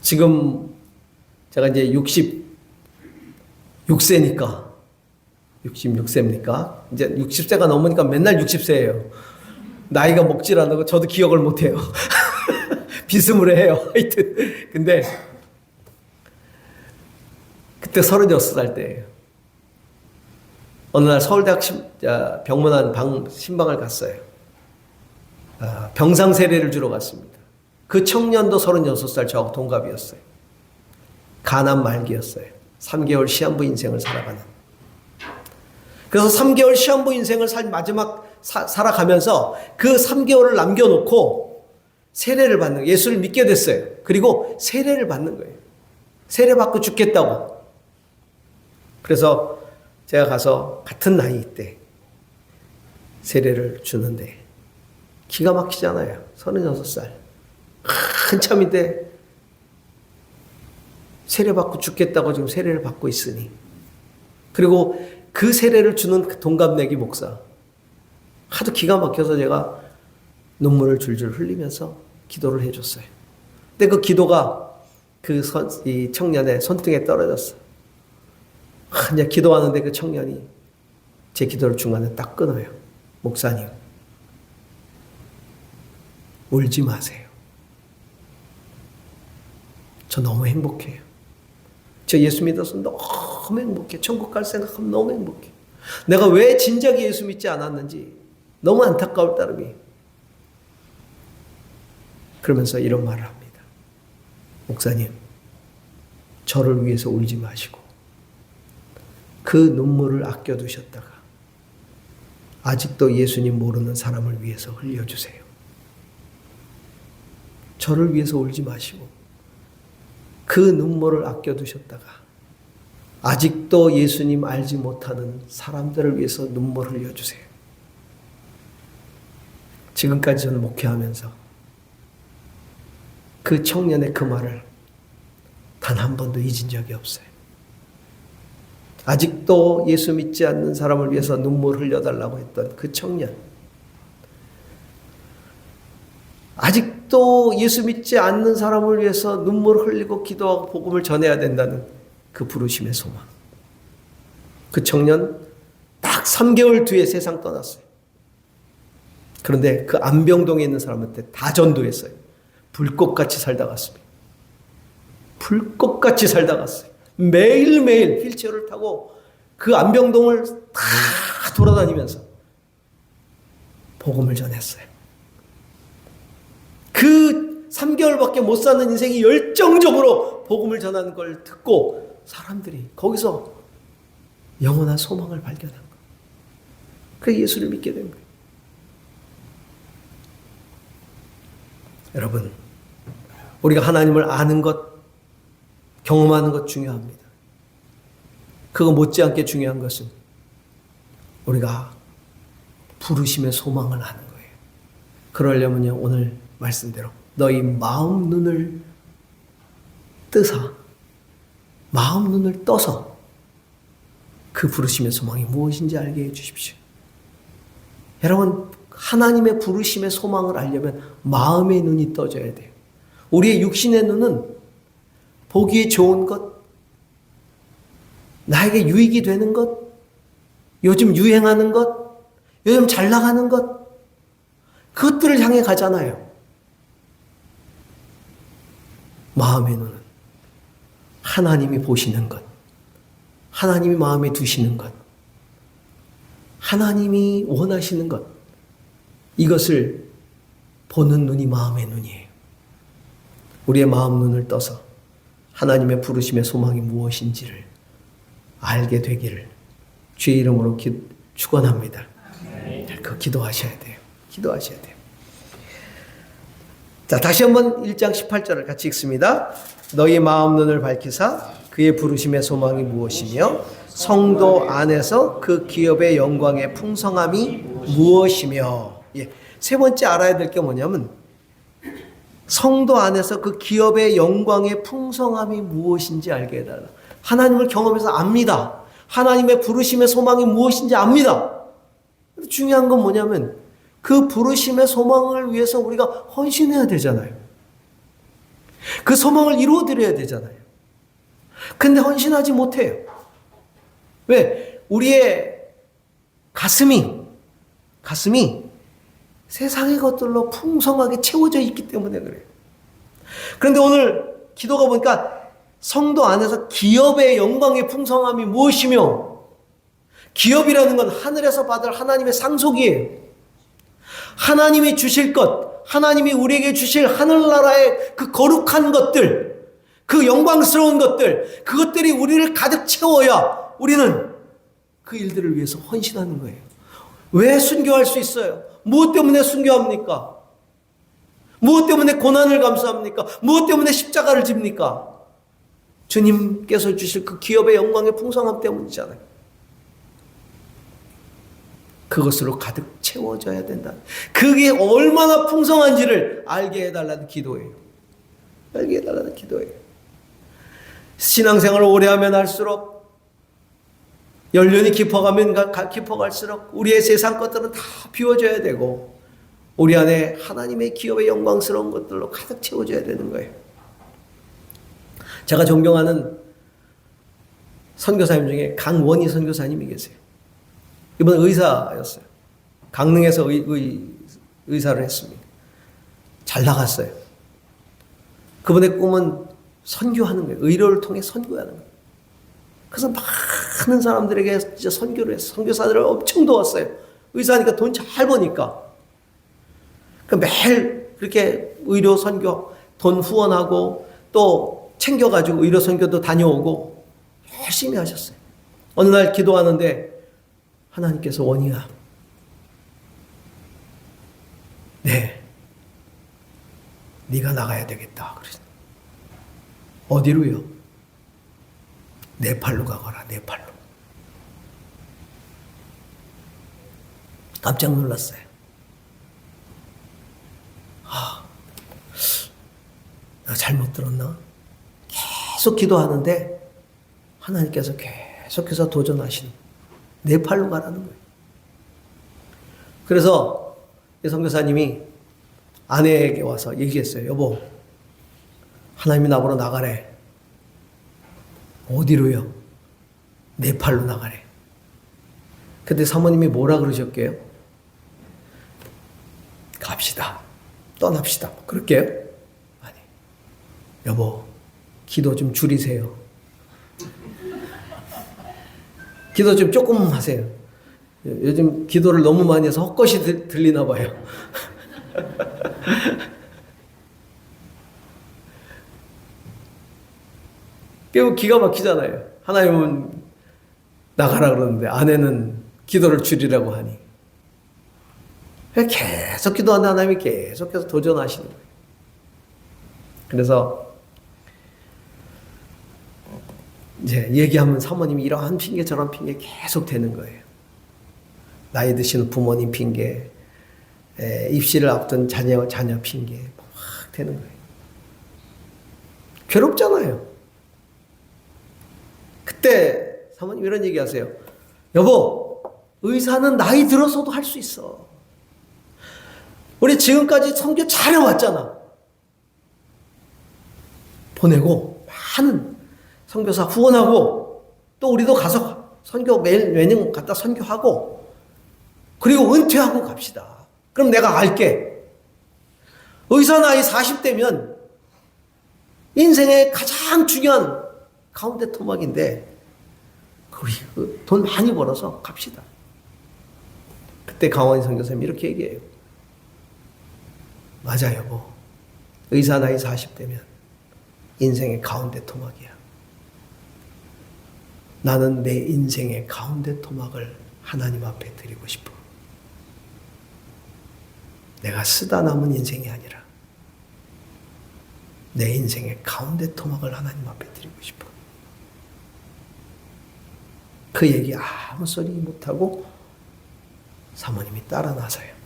지금 제가 이제 66세입니까? 이제 60세가 넘으니까 맨날 60세예요. 나이가 먹질 않고 저도 기억을 못해요. 비스무리해요. 하여튼 근데 그때 36살 때예요. 어느 날 서울대학 병문안 신방을 갔어요. 병상 세례를 주러 갔습니다. 그 청년도 36살 저하고 동갑이었어요. 가난 말기였어요. 3개월 시한부 인생을 살아가는. 그래서 3개월 시한부 인생을 마지막 살아가면서 그 3개월을 남겨놓고 세례를 받는 거예요. 예수를 믿게 됐어요. 그리고 세례를 받는 거예요. 세례 받고 죽겠다고. 그래서 제가 가서 같은 나이 때 세례를 주는데 기가 막히잖아요. 36살. 한참인데 세례 받고 죽겠다고 지금 세례를 받고 있으니. 그리고 그 세례를 주는 그 동갑내기 목사. 하도 기가 막혀서 제가 눈물을 줄줄 흘리면서 기도를 해줬어요. 근데 그 기도가 이 청년의 손등에 떨어졌어. 이제 기도하는데 그 청년이 제 기도를 중간에 딱 끊어요. 목사님, 울지 마세요. 저 너무 행복해요. 저 예수 믿어서 너무 행복해. 천국 갈 생각하면 너무 행복해. 내가 왜 진작에 예수 믿지 않았는지 너무 안타까울 따름이에요. 그러면서 이런 말을 합니다. 목사님, 저를 위해서 울지 마시고 그 눈물을 아껴두셨다가 아직도 예수님 모르는 사람을 위해서 흘려주세요. 저를 위해서 울지 마시고 그 눈물을 아껴두셨다가 아직도 예수님 알지 못하는 사람들을 위해서 눈물 흘려주세요. 지금까지 저는 목회하면서 그 청년의 그 말을 단 한 번도 잊은 적이 없어요. 아직도 예수 믿지 않는 사람을 위해서 눈물 흘려달라고 했던 그 청년. 아직도 예수 믿지 않는 사람을 위해서 눈물을 흘리고 기도하고 복음을 전해야 된다는 그 부르심의 소망. 그 청년 딱 3개월 뒤에 세상 떠났어요. 그런데 그 안병동에 있는 사람한테 다 전도했어요. 불꽃같이 살다 갔습니다. 불꽃같이 살다 갔어요. 매일매일 휠체어를 타고 그 안병동을 다 돌아다니면서 복음을 전했어요. 그 3개월밖에 못 사는 인생이 열정적으로 복음을 전하는 걸 듣고 사람들이 거기서 영원한 소망을 발견한 거예요. 그래서 예수를 믿게 된 거예요. 여러분, 우리가 하나님을 아는 것, 경험하는 것 중요합니다. 그거 못지않게 중요한 것은 우리가 부르심의 소망을 아는 거예요. 그러려면요, 오늘 말씀대로 너희 마음 눈을 뜨사, 마음 눈을 떠서 그 부르심의 소망이 무엇인지 알게 해 주십시오. 여러분, 하나님의 부르심의 소망을 알려면 마음의 눈이 떠져야 돼요. 우리의 육신의 눈은 보기에 좋은 것, 나에게 유익이 되는 것, 요즘 유행하는 것, 요즘 잘 나가는 것, 그것들을 향해 가잖아요. 마음의 눈은 하나님이 보시는 것, 하나님이 마음에 두시는 것, 하나님이 원하시는 것, 이것을 보는 눈이 마음의 눈이에요. 우리의 마음 눈을 떠서 하나님의 부르심의 소망이 무엇인지를 알게 되기를 주의 이름으로 축원합니다. 그 기도하셔야 돼요. 기도하셔야 돼요. 자, 다시 한번 1장 18절을 같이 읽습니다. 너희 마음 눈을 밝히사 그의 부르심의 소망이 무엇이며 성도 안에서 그 기업의 영광의 풍성함이 무엇이며. 예, 세 번째 알아야 될 게 뭐냐면 성도 안에서 그 기업의 영광의 풍성함이 무엇인지 알게 해달라. 하나님을 경험해서 압니다. 하나님의 부르심의 소망이 무엇인지 압니다. 중요한 건 뭐냐면 그 부르심의 소망을 위해서 우리가 헌신해야 되잖아요. 그 소망을 이루어드려야 되잖아요. 근데 헌신하지 못해요. 왜? 우리의 가슴이 세상의 것들로 풍성하게 채워져 있기 때문에 그래요. 그런데 오늘 기도가 보니까 성도 안에서 기업의 영광의 풍성함이 무엇이며, 기업이라는 건 하늘에서 받을 하나님의 상속이에요. 하나님이 주실 것, 하나님이 우리에게 주실 하늘나라의 그 거룩한 것들, 그 영광스러운 것들, 그것들이 우리를 가득 채워야 우리는 그 일들을 위해서 헌신하는 거예요. 왜 순교할 수 있어요? 무엇 때문에 순교합니까? 무엇 때문에 고난을 감수합니까? 무엇 때문에 십자가를 집니까? 주님께서 주실 그 기업의 영광의 풍성함 때문이잖아요. 그것으로 가득 채워져야 된다. 그게 얼마나 풍성한지를 알게 해달라는 기도예요. 알게 해달라는 기도예요. 신앙생활을 오래 하면 할수록, 연륜이 깊어가면 깊어갈수록 우리의 세상 것들은 다 비워져야 되고, 우리 안에 하나님의 기업의 영광스러운 것들로 가득 채워져야 되는 거예요. 제가 존경하는 선교사님 중에 강원희 선교사님이 계세요. 이번 의사였어요. 강릉에서 의사를 했습니다. 잘 나갔어요. 그분의 꿈은 선교하는 거예요. 의료를 통해 선교하는 거예요. 그래서 많은 사람들에게 진짜 선교를 했어요. 선교사들을 엄청 도왔어요. 의사니까 돈 잘 버니까. 매일 그렇게 의료 선교 돈 후원하고 또 챙겨가지고 의료 선교도 다녀오고 열심히 하셨어요. 어느 날 기도하는데 하나님께서, 원희야, 네, 네가 나가야 되겠다. 그러셨어요. 어디로요? 네팔로 가거라. 네팔로. 깜짝 놀랐어요. 나 잘못 들었나? 계속 기도하는데 하나님께서 계속해서 도전하시는, 네팔로 가라는 거예요. 그래서 이 선교사님이 아내에게 와서 얘기했어요. 여보, 하나님이 나보러 나가래. 어디로요? 네팔로 나가래. 그때 사모님이 뭐라 그러셨게요? 갑시다. 떠납시다. 그럴게요? 아니, 여보, 기도 좀 줄이세요. 기도 좀 조금 하세요. 요즘 기도를 너무 많이 해서 헛것이 들리나 봐요. 깨우 기가 막히잖아요. 하나님은 나가라 그러는데 아내는 기도를 줄이라고 하니. 계속 기도하는데 하나님이 계속해서 도전하시는 거예요. 그래서 이제 얘기하면 사모님이 이러한 핑계 저런 핑계 계속 되는 거예요. 나이 드시는 부모님 핑계, 입시를 앞둔 자녀 핑계 막 되는 거예요. 괴롭잖아요. 그때 사모님 이런 얘기 하세요. 여보, 의사는 나이 들어서도 할 수 있어. 우리 지금까지 선교 잘해왔잖아. 보내고 많은 선교사 후원하고 또 우리도 가서 선교 매년 갔다 선교하고 그리고 은퇴하고 갑시다. 그럼 내가 갈게. 의사 나이 40대면 인생의 가장 중요한 가운데 토막인데 우리 돈 많이 벌어서 갑시다. 그때 강원희 선교사님이 이렇게 얘기해요. 맞아요, 여보. 의사 나이 40대면 인생의 가운데 토막이야. 나는 내 인생의 가운데 토막을 하나님 앞에 드리고 싶어. 내가 쓰다 남은 인생이 아니라 내 인생의 가운데 토막을 하나님 앞에 드리고 싶어. 그 얘기 아무 소리 못하고 사모님이 따라 나서요.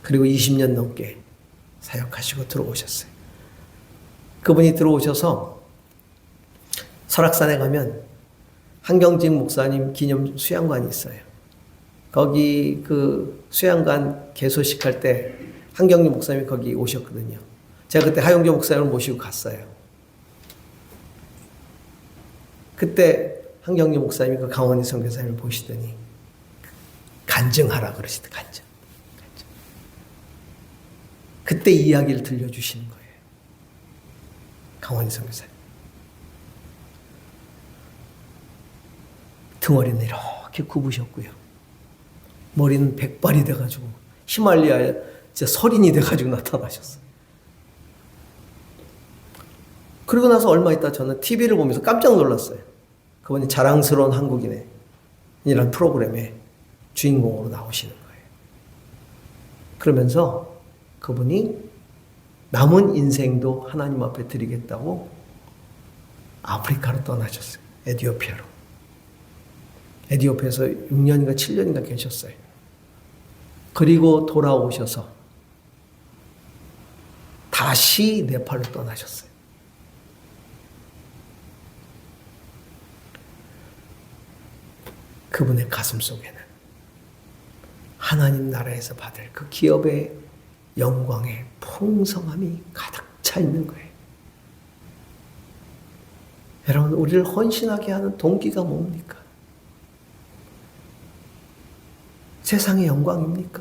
그리고 20년 넘게 사역하시고 들어오셨어요. 그분이 들어오셔서 설악산에 가면 한경직 목사님 기념 수양관이 있어요. 거기 그 수양관 개소식 할 때 한경직 목사님이 거기 오셨거든요. 제가 그때 하용조 목사님을 모시고 갔어요. 그때 한경직 목사님이 그 강원희 선교사님을 보시더니 간증하라 그러시더라고요. 간증. 그때 이야기를 들려주시는 거예요. 강원희 선교사님. 등허리는 이렇게 굽으셨고요. 머리는 백발이 돼가지고 히말라야 진짜 설인이 돼가지고 나타나셨어요. 그리고 나서 얼마 있다 저는 TV를 보면서 깜짝 놀랐어요. 그분이 자랑스러운 한국인의 이란 프로그램에 주인공으로 나오시는 거예요. 그러면서 그분이 남은 인생도 하나님 앞에 드리겠다고 아프리카로 떠나셨어요. 에티오피아로. 에티오피아에서 6년인가 7년인가 계셨어요. 그리고 돌아오셔서 다시 네팔로 떠나셨어요. 그분의 가슴 속에는 하나님 나라에서 받을 그 기업의 영광의 풍성함이 가득 차 있는 거예요. 여러분, 우리를 헌신하게 하는 동기가 뭡니까? 세상의 영광입니까?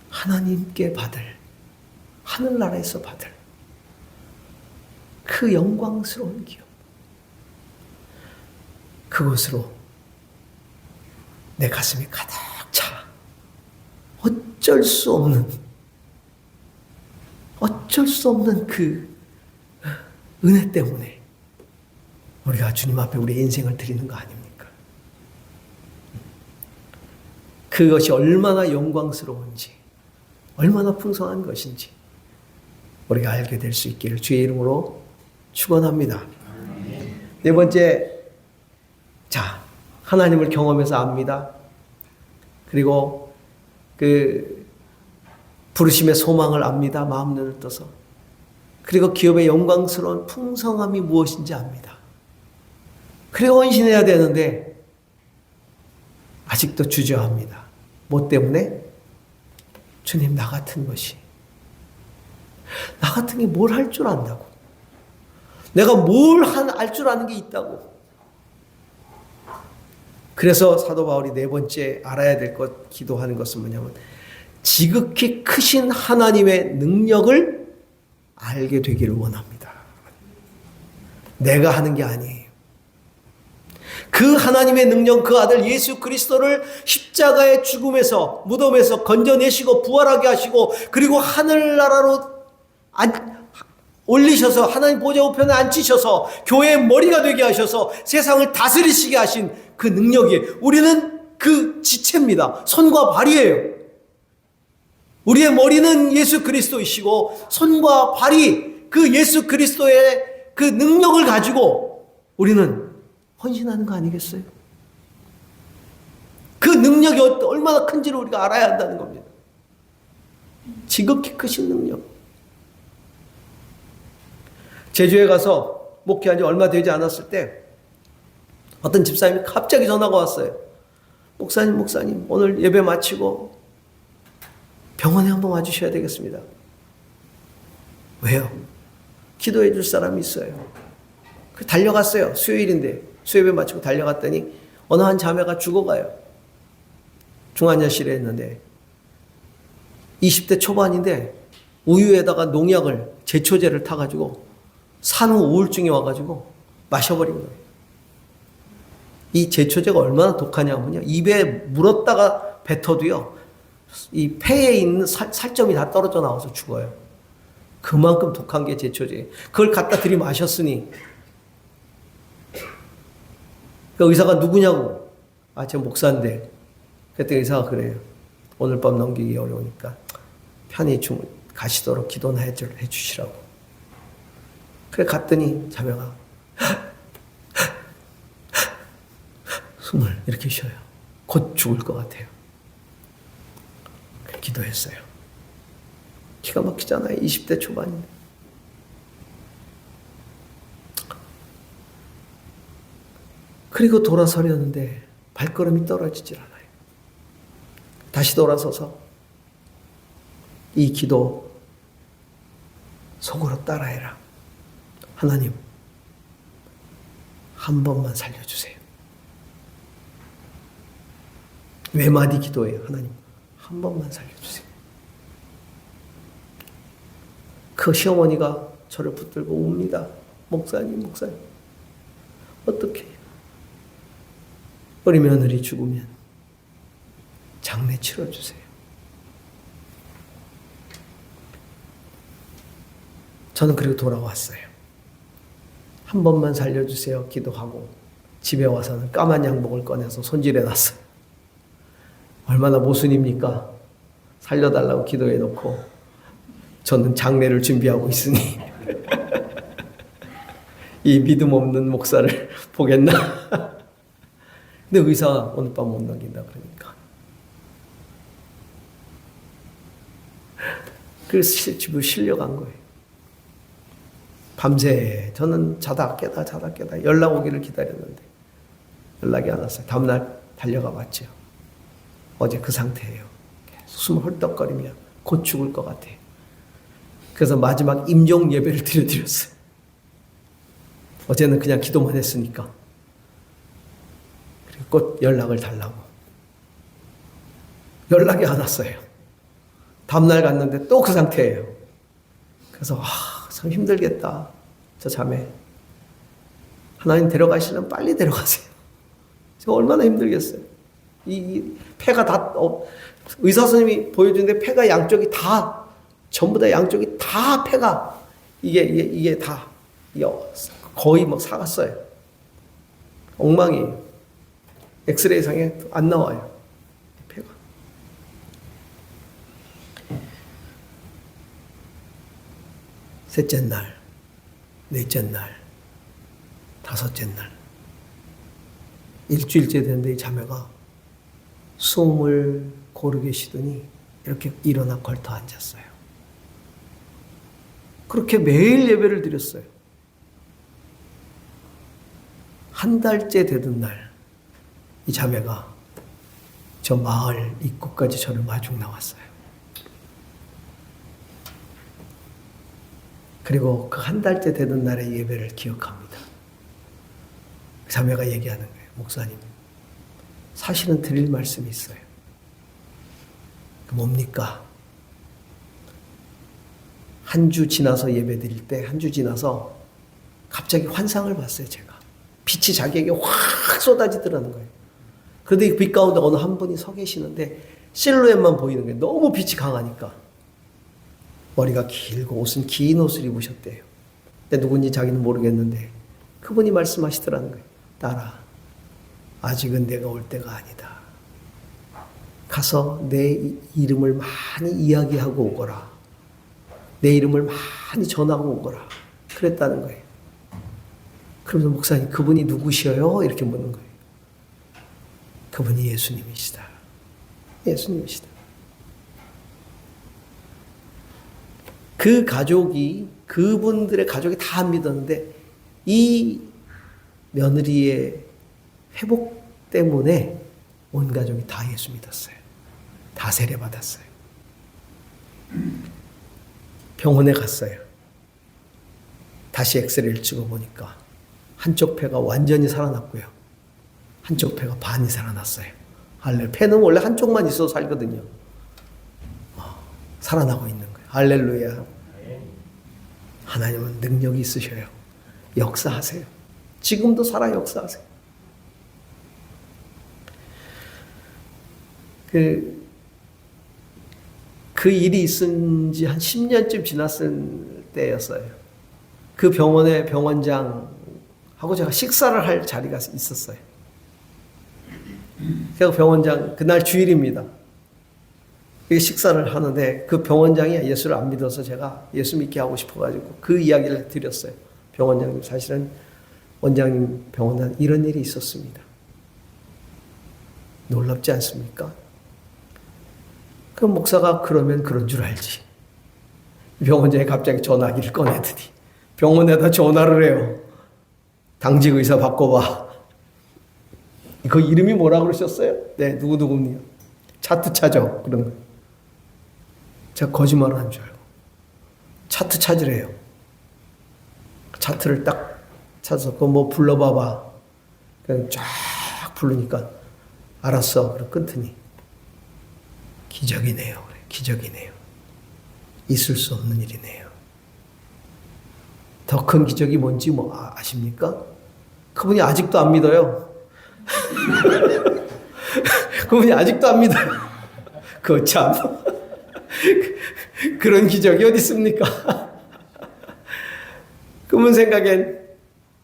하나님께 받을, 하늘나라에서 받을 그 영광스러운 기업. 그것으로 내 가슴이 가득 차. 어쩔 수 없는 그 은혜 때문에 우리가 주님 앞에 우리의 인생을 드리는 거 아닙니까? 그것이 얼마나 영광스러운지, 얼마나 풍성한 것인지 우리가 알게 될 수 있기를 주의 이름으로 축원합니다. 네 번째, 자, 하나님을 경험해서 압니다. 그리고 그 부르심의 소망을 압니다. 마음 눈을 떠서. 그리고 기업의 영광스러운 풍성함이 무엇인지 압니다. 그리고 헌신해야 되는데 아직도 주저합니다. 뭐 때문에? 주님, 나 같은 것이. 나 같은 게 뭘 할 줄 안다고. 내가 뭘 알 줄 아는 게 있다고. 그래서 사도 바울이 네 번째 알아야 될 것, 기도하는 것은 뭐냐면 지극히 크신 하나님의 능력을 알게 되기를 원합니다. 내가 하는 게 아니에요. 그 하나님의 능력, 그 아들 예수 그리스도를 십자가의 죽음에서, 무덤에서 건져내시고 부활하게 하시고 그리고 하늘나라로 올리셔서 하나님 보좌 우편에 앉히셔서 교회의 머리가 되게 하셔서 세상을 다스리시게 하신 그 능력이, 우리는 그 지체입니다. 손과 발이에요. 우리의 머리는 예수 그리스도이시고 손과 발이 그 예수 그리스도의 그 능력을 가지고 우리는 헌신하는 거 아니겠어요? 그 능력이 얼마나 큰지를 우리가 알아야 한다는 겁니다. 지극히 크신 능력. 제주에 가서 목회한 지 얼마 되지 않았을 때 어떤 집사님이 갑자기 전화가 왔어요. 목사님, 오늘 예배 마치고 병원에 한번 와주셔야 되겠습니다. 왜요? 기도해 줄 사람이 있어요. 달려갔어요. 수요일인데 수요예배 마치고 달려갔더니 어느 한 자매가 죽어가요. 중환자실에 있는데 20대 초반인데 우유에다가 농약을, 제초제를 타가지고 산후 우울증이 와가지고 마셔버린 거예요. 이 제초제가 얼마나 독하냐면요, 입에 물었다가 뱉어도요, 이 폐에 있는 살점이 다 떨어져 나와서 죽어요. 그만큼 독한 게 제초제. 그걸 갖다 들이마셨으니 그 의사가 누구냐고. 아, 저 목사인데. 그때 의사가 그래요. 오늘 밤 넘기기 어려우니까 편히 가시도록 기도나 해주시라고. 그래 갔더니 자매가 숨을 이렇게 쉬어요. 곧 죽을 것 같아요. 기도했어요. 기가 막히잖아요. 20대 초반인데. 그리고 돌아서려는데 발걸음이 떨어지질 않아요. 다시 돌아서서 이 기도 속으로 따라해라. 하나님, 한 번만 살려주세요. 외마디 기도예요. 하나님, 한 번만 살려주세요. 그 시어머니가 저를 붙들고 웁니다. 목사님, 목사님. 어떻게 우리 며느리 죽으면 장례 치러주세요. 저는 그리고 돌아왔어요. 한 번만 살려주세요 기도하고 집에 와서는 까만 양복을 꺼내서 손질해놨어요. 얼마나 모순입니까? 살려달라고 기도해놓고 저는 장례를 준비하고 있으니 이 믿음 없는 목사를 보겠나? 근데 의사 오늘 밤 못 넘긴다 그러니까. 그래서 집으로 실려간 거예요. 밤새 저는 자다 깨다 연락 오기를 기다렸는데 연락이 안 왔어요. 다음날 달려가 봤죠. 어제 그 상태예요. 숨 헐떡거리며 곧 죽을 것 같아요. 그래서 마지막 임종 예배를 드렸어요. 어제는 그냥 기도만 했으니까. 그리고 곧 연락을 달라고. 연락이 안 왔어요. 다음날 갔는데 또 그 상태예요. 그래서 참 힘들겠다. 저 자매. 하나님 데려가시려면 빨리 데려가세요. 제가 얼마나 힘들겠어요. 이 폐가 다 의사 선생님이 보여주는데 폐가 양쪽이 다 전부 다 양쪽이 다 폐가 이게 다 거의 뭐 사갔어요. 엉망이에요. 엑스레이 상에 안 나와요. 폐가. 셋째 날, 넷째 날, 다섯째 날. 일주일째 됐는데 이 자매가 숨을 고르게 쉬더니 이렇게 일어나 걸터 앉았어요. 그렇게 매일 예배를 드렸어요. 한 달째 되던 날, 이 자매가 저 마을 입구까지 저를 마중 나왔어요. 그리고 그 한 달째 되던 날의 예배를 기억합니다. 그 자매가 얘기하는 거예요. 목사님, 사실은 드릴 말씀이 있어요. 뭡니까? 한 주 지나서 예배 드릴 때, 한 주 지나서 갑자기 환상을 봤어요, 제가. 빛이 자기에게 확 쏟아지더라는 거예요. 그런데 이 빛 가운데 어느 한 분이 서 계시는데 실루엣만 보이는 거예요. 너무 빛이 강하니까. 머리가 길고 옷은 긴 옷을 입으셨대요. 근데 누군지 자기는 모르겠는데 그분이 말씀하시더라는 거예요. 딸아, 아직은 내가 올 때가 아니다. 가서 내 이름을 많이 이야기하고 오거라. 내 이름을 많이 전하고 오거라. 그랬다는 거예요. 그러면서 목사님, 그분이 누구시여요? 이렇게 묻는 거예요. 그분이 예수님이시다. 예수님이시다. 그 가족이, 그분들의 가족이 다 안 믿었는데 이 며느리의 회복 때문에 온 가족이 다 예수 믿었어요. 다 세례받았어요. 병원에 갔어요. 다시 엑스레이를 찍어보니까 한쪽 폐가 완전히 살아났고요. 한쪽 폐가 반이 살아났어요. 할렐루야. 폐는 원래 한쪽만 있어도 살거든요. 살아나고 있는 거예요. 할렐루야. 하나님은 능력이 있으셔요. 역사하세요. 지금도 살아 역사하세요. 그 일이 있은 지 한 10년쯤 지났을 때였어요. 그 병원의 병원장하고 제가 식사를 할 자리가 있었어요. 제가 병원장, 그날 주일입니다. 식사를 하는데 그 병원장이 예수를 안 믿어서 제가 예수 믿게 하고 싶어가지고 그 이야기를 드렸어요. 병원장님, 사실은 원장님 병원에 이런 일이 있었습니다. 놀랍지 않습니까? 그 목사가 그러면 그런 줄 알지. 병원장이 갑자기 전화기를 꺼내더니 병원에다 전화를 해요. 당직 의사 바꿔봐. 그 이름이 뭐라고 그러셨어요? 네, 누구누구요. 차트 찾아. 그런 거. 제가 거짓말을 한 줄 알고. 차트 찾으래요. 차트를 딱 찾아서 그거 뭐 불러봐봐. 그냥 쫙 부르니까 알았어. 그럼 끊더니 기적이네요. 기적이네요. 있을 수 없는 일이네요. 더 큰 기적이 뭔지 아십니까? 그분이 아직도 안 믿어요. 그분이 아직도 안 믿어요. 그 참. 그런 기적이 어디 있습니까? 그분 생각엔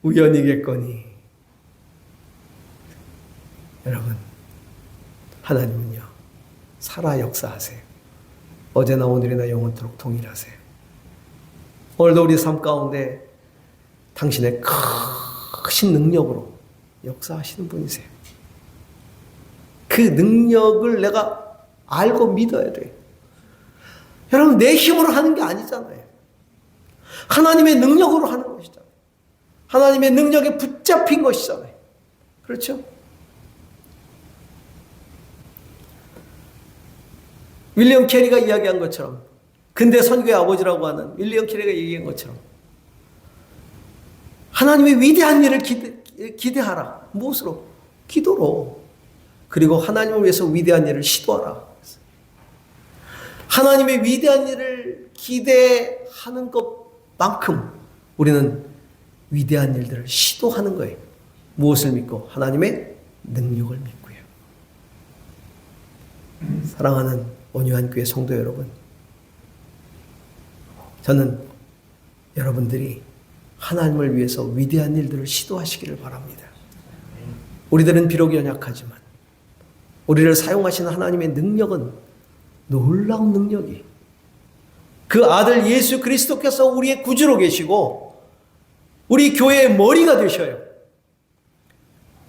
우연이겠거니. 여러분, 하나님은요, 살아 역사하세요. 어제나 오늘이나 영원토록 동일하세요. 오늘도 우리 삶 가운데 당신의 크신 능력으로 역사하시는 분이세요. 그 능력을 내가 알고 믿어야 돼요. 여러분, 내 힘으로 하는 게 아니잖아요. 하나님의 능력으로 하는 것이잖아요. 하나님의 능력에 붙잡힌 것이잖아요. 그렇죠? 윌리엄 캐리가 이야기한 것처럼, 근대 선교의 아버지라고 하는 윌리엄 캐리가 얘기한 것처럼, 하나님의 위대한 일을 기대하라. 무엇으로? 기도로. 그리고 하나님을 위해서 위대한 일을 시도하라. 하나님의 위대한 일을 기대하는 것만큼 우리는 위대한 일들을 시도하는 거예요. 무엇을 믿고? 하나님의 능력을 믿고요. 사랑하는 온유한 교회 성도 여러분, 저는 여러분들이 하나님을 위해서 위대한 일들을 시도하시기를 바랍니다. 우리들은 비록 연약하지만 우리를 사용하시는 하나님의 능력은 놀라운 능력이, 그 아들 예수 그리스도께서 우리의 구주로 계시고 우리 교회의 머리가 되셔요.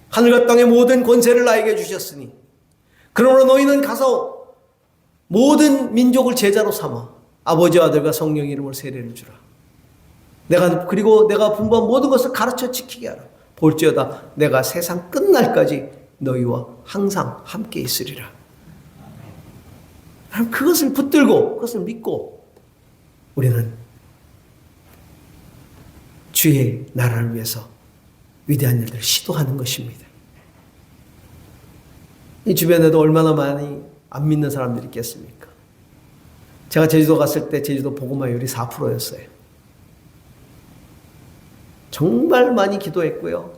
하늘과 땅의 모든 권세를 나에게 주셨으니 그러므로 너희는 가서 모든 민족을 제자로 삼아 아버지와 아들과 성령 이름으로 세례를 주라. 그리고 내가 분부한 모든 것을 가르쳐 지키게 하라. 볼지어다 내가 세상 끝날까지 너희와 항상 함께 있으리라. 그것을 붙들고 그것을 믿고 우리는 주의 나라를 위해서 위대한 일들을 시도하는 것입니다. 이 주변에도 얼마나 많이 안 믿는 사람들이 있겠습니까? 제가 제주도 갔을 때 제주도 복음화율이 4%였어요. 정말 많이 기도했고요.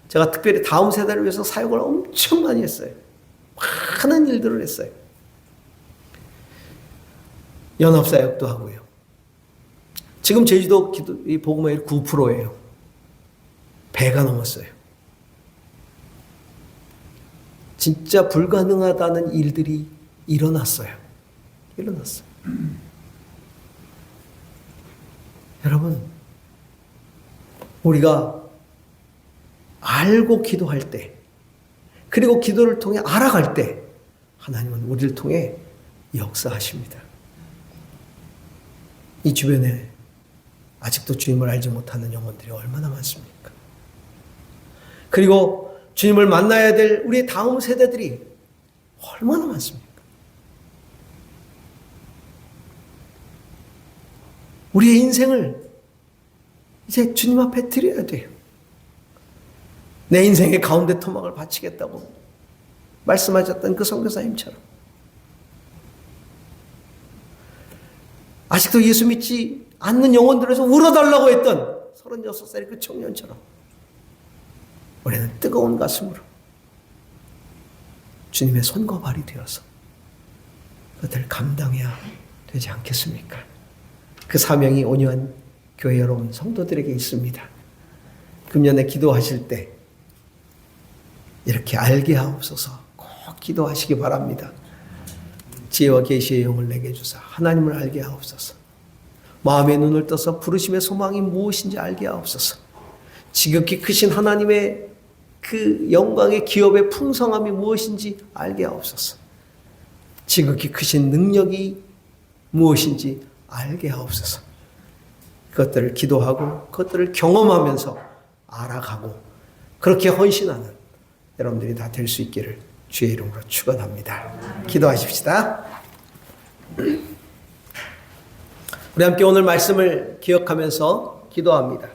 제가 특별히 다음 세대를 위해서 사역을 엄청 많이 했어요. 많은 일들을 했어요. 연합사역도 하고요. 지금 제주도 이 복음화율 9%예요. 배가 넘었어요. 진짜 불가능하다는 일들이 일어났어요. 여러분, 우리가 알고 기도할 때, 그리고 기도를 통해 알아갈 때 하나님은 우리를 통해 역사하십니다. 이 주변에 아직도 주님을 알지 못하는 영혼들이 얼마나 많습니까? 그리고 주님을 만나야 될 우리의 다음 세대들이 얼마나 많습니까? 우리의 인생을 이제 주님 앞에 드려야 돼요. 내 인생의 가운데 토막을 바치겠다고 말씀하셨던 그 선교사님처럼 아직도 예수 믿지 않는 영혼들에서 울어달라고 했던 36살의 그 청년처럼 우리는 뜨거운 가슴으로 주님의 손과 발이 되어서 그것을 감당해야 되지 않겠습니까? 그 사명이 온유한 교회 여러분 성도들에게 있습니다. 금년에 기도하실 때 이렇게 알게 하옵소서 꼭 기도하시기 바랍니다. 지혜와 계시의 영을 내게 주사 하나님을 알게 하옵소서. 마음의 눈을 떠서 부르심의 소망이 무엇인지 알게 하옵소서. 지극히 크신 하나님의 그 영광의 기업의 풍성함이 무엇인지 알게 하옵소서. 지극히 크신 능력이 무엇인지 알게 하옵소서. 그것들을 기도하고 그것들을 경험하면서 알아가고 그렇게 헌신하는 여러분들이 다 될 수 있기를 주의 이름으로 축원합니다. 기도하십시다. 우리 함께 오늘 말씀을 기억하면서 기도합니다.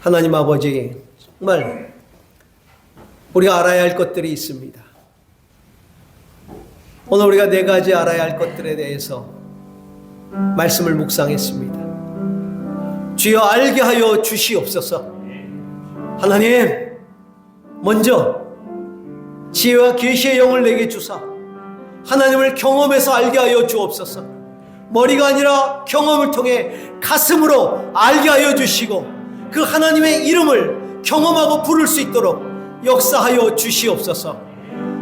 하나님 아버지, 정말 우리가 알아야 할 것들이 있습니다. 오늘 우리가 네 가지 알아야 할 것들에 대해서 말씀을 묵상했습니다. 주여 알게 하여 주시옵소서. 하나님, 먼저 지혜와 계시의 영을 내게 주사 하나님을 경험해서 알게 하여 주옵소서. 머리가 아니라 경험을 통해 가슴으로 알게 하여 주시고 그 하나님의 이름을 경험하고 부를 수 있도록 역사하여 주시옵소서.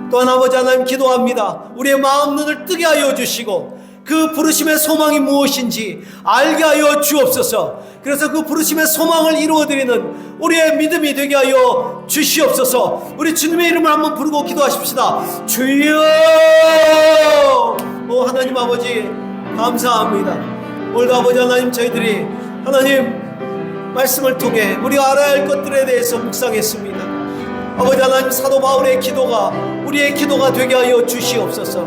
또한 아버지 하나님 기도합니다. 우리의 마음 눈을 뜨게 하여 주시고 그 부르심의 소망이 무엇인지 알게 하여 주옵소서. 그래서 그 부르심의 소망을 이루어드리는 우리의 믿음이 되게 하여 주시옵소서. 우리 주님의 이름을 한번 부르고 기도하십시다. 주여! 오 하나님 아버지 감사합니다. 오늘도 아버지 하나님 저희들이 하나님 말씀을 통해 우리가 알아야 할 것들에 대해서 묵상했습니다. 아버지 하나님 사도 바울의 기도가 우리의 기도가 되게 하여 주시옵소서.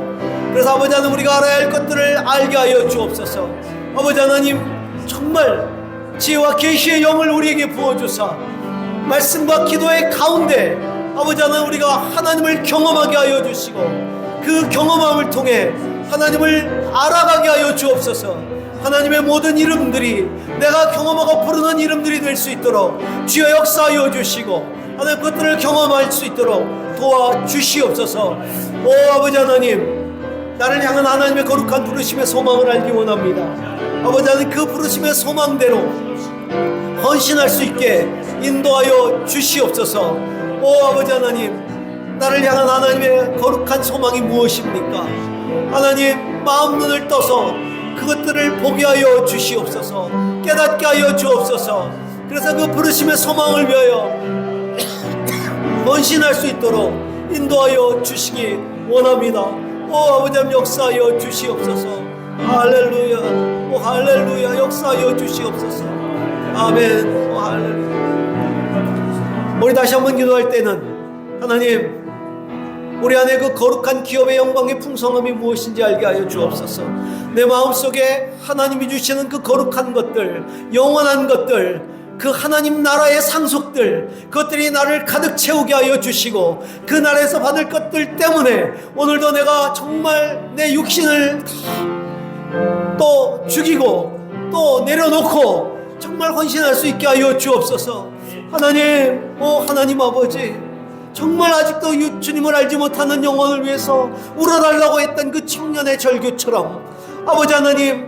그래서 아버지 하나님 우리가 알아야 할 것들을 알게 하여 주옵소서. 아버지 하나님 정말 지혜와 계시의 영을 우리에게 부어주사 말씀과 기도의 가운데 아버지 하나님 우리가 하나님을 경험하게 하여 주시고 그 경험함을 통해 하나님을 알아가게 하여 주옵소서. 하나님의 모든 이름들이 내가 경험하고 부르는 이름들이 될 수 있도록 주여 역사하여 주시고 하나님 그것들을 경험할 수 있도록 도와주시옵소서. 오 아버지 하나님 나를 향한 하나님의 거룩한 부르심의 소망을 알기 원합니다. 아버지 하나님 그 부르심의 소망대로 헌신할 수 있게 인도하여 주시옵소서. 오 아버지 하나님 나를 향한 하나님의 거룩한 소망이 무엇입니까? 하나님 마음 눈을 떠서 그것들을 보게 하여 주시옵소서. 깨닫게 하여 주옵소서. 그래서 그 부르심의 소망을 위하여 헌신할 수 있도록 인도하여 주시기 원합니다. 오 아버지 하나님 역사하여 주시옵소서. 할렐루야. 오 할렐루야 역사하여 주시옵소서. 아멘. 오 할렐루야. 우리 다시 한번 기도할 때는 하나님 우리 안에 그 거룩한 기업의 영광의 풍성함이 무엇인지 알게 하여 주옵소서. 내 마음속에 하나님이 주시는 그 거룩한 것들 영원한 것들 그 하나님 나라의 상속들 그것들이 나를 가득 채우게 하여 주시고 그 나라에서 받을 것들 때문에 오늘도 내가 정말 내 육신을 또 죽이고 또 내려놓고 정말 헌신할 수 있게 하여 주옵소서. 하나님 오 하나님 아버지 정말 아직도 주님을 알지 못하는 영혼을 위해서 울어달라고 했던 그 청년의 절규처럼 아버지 하나님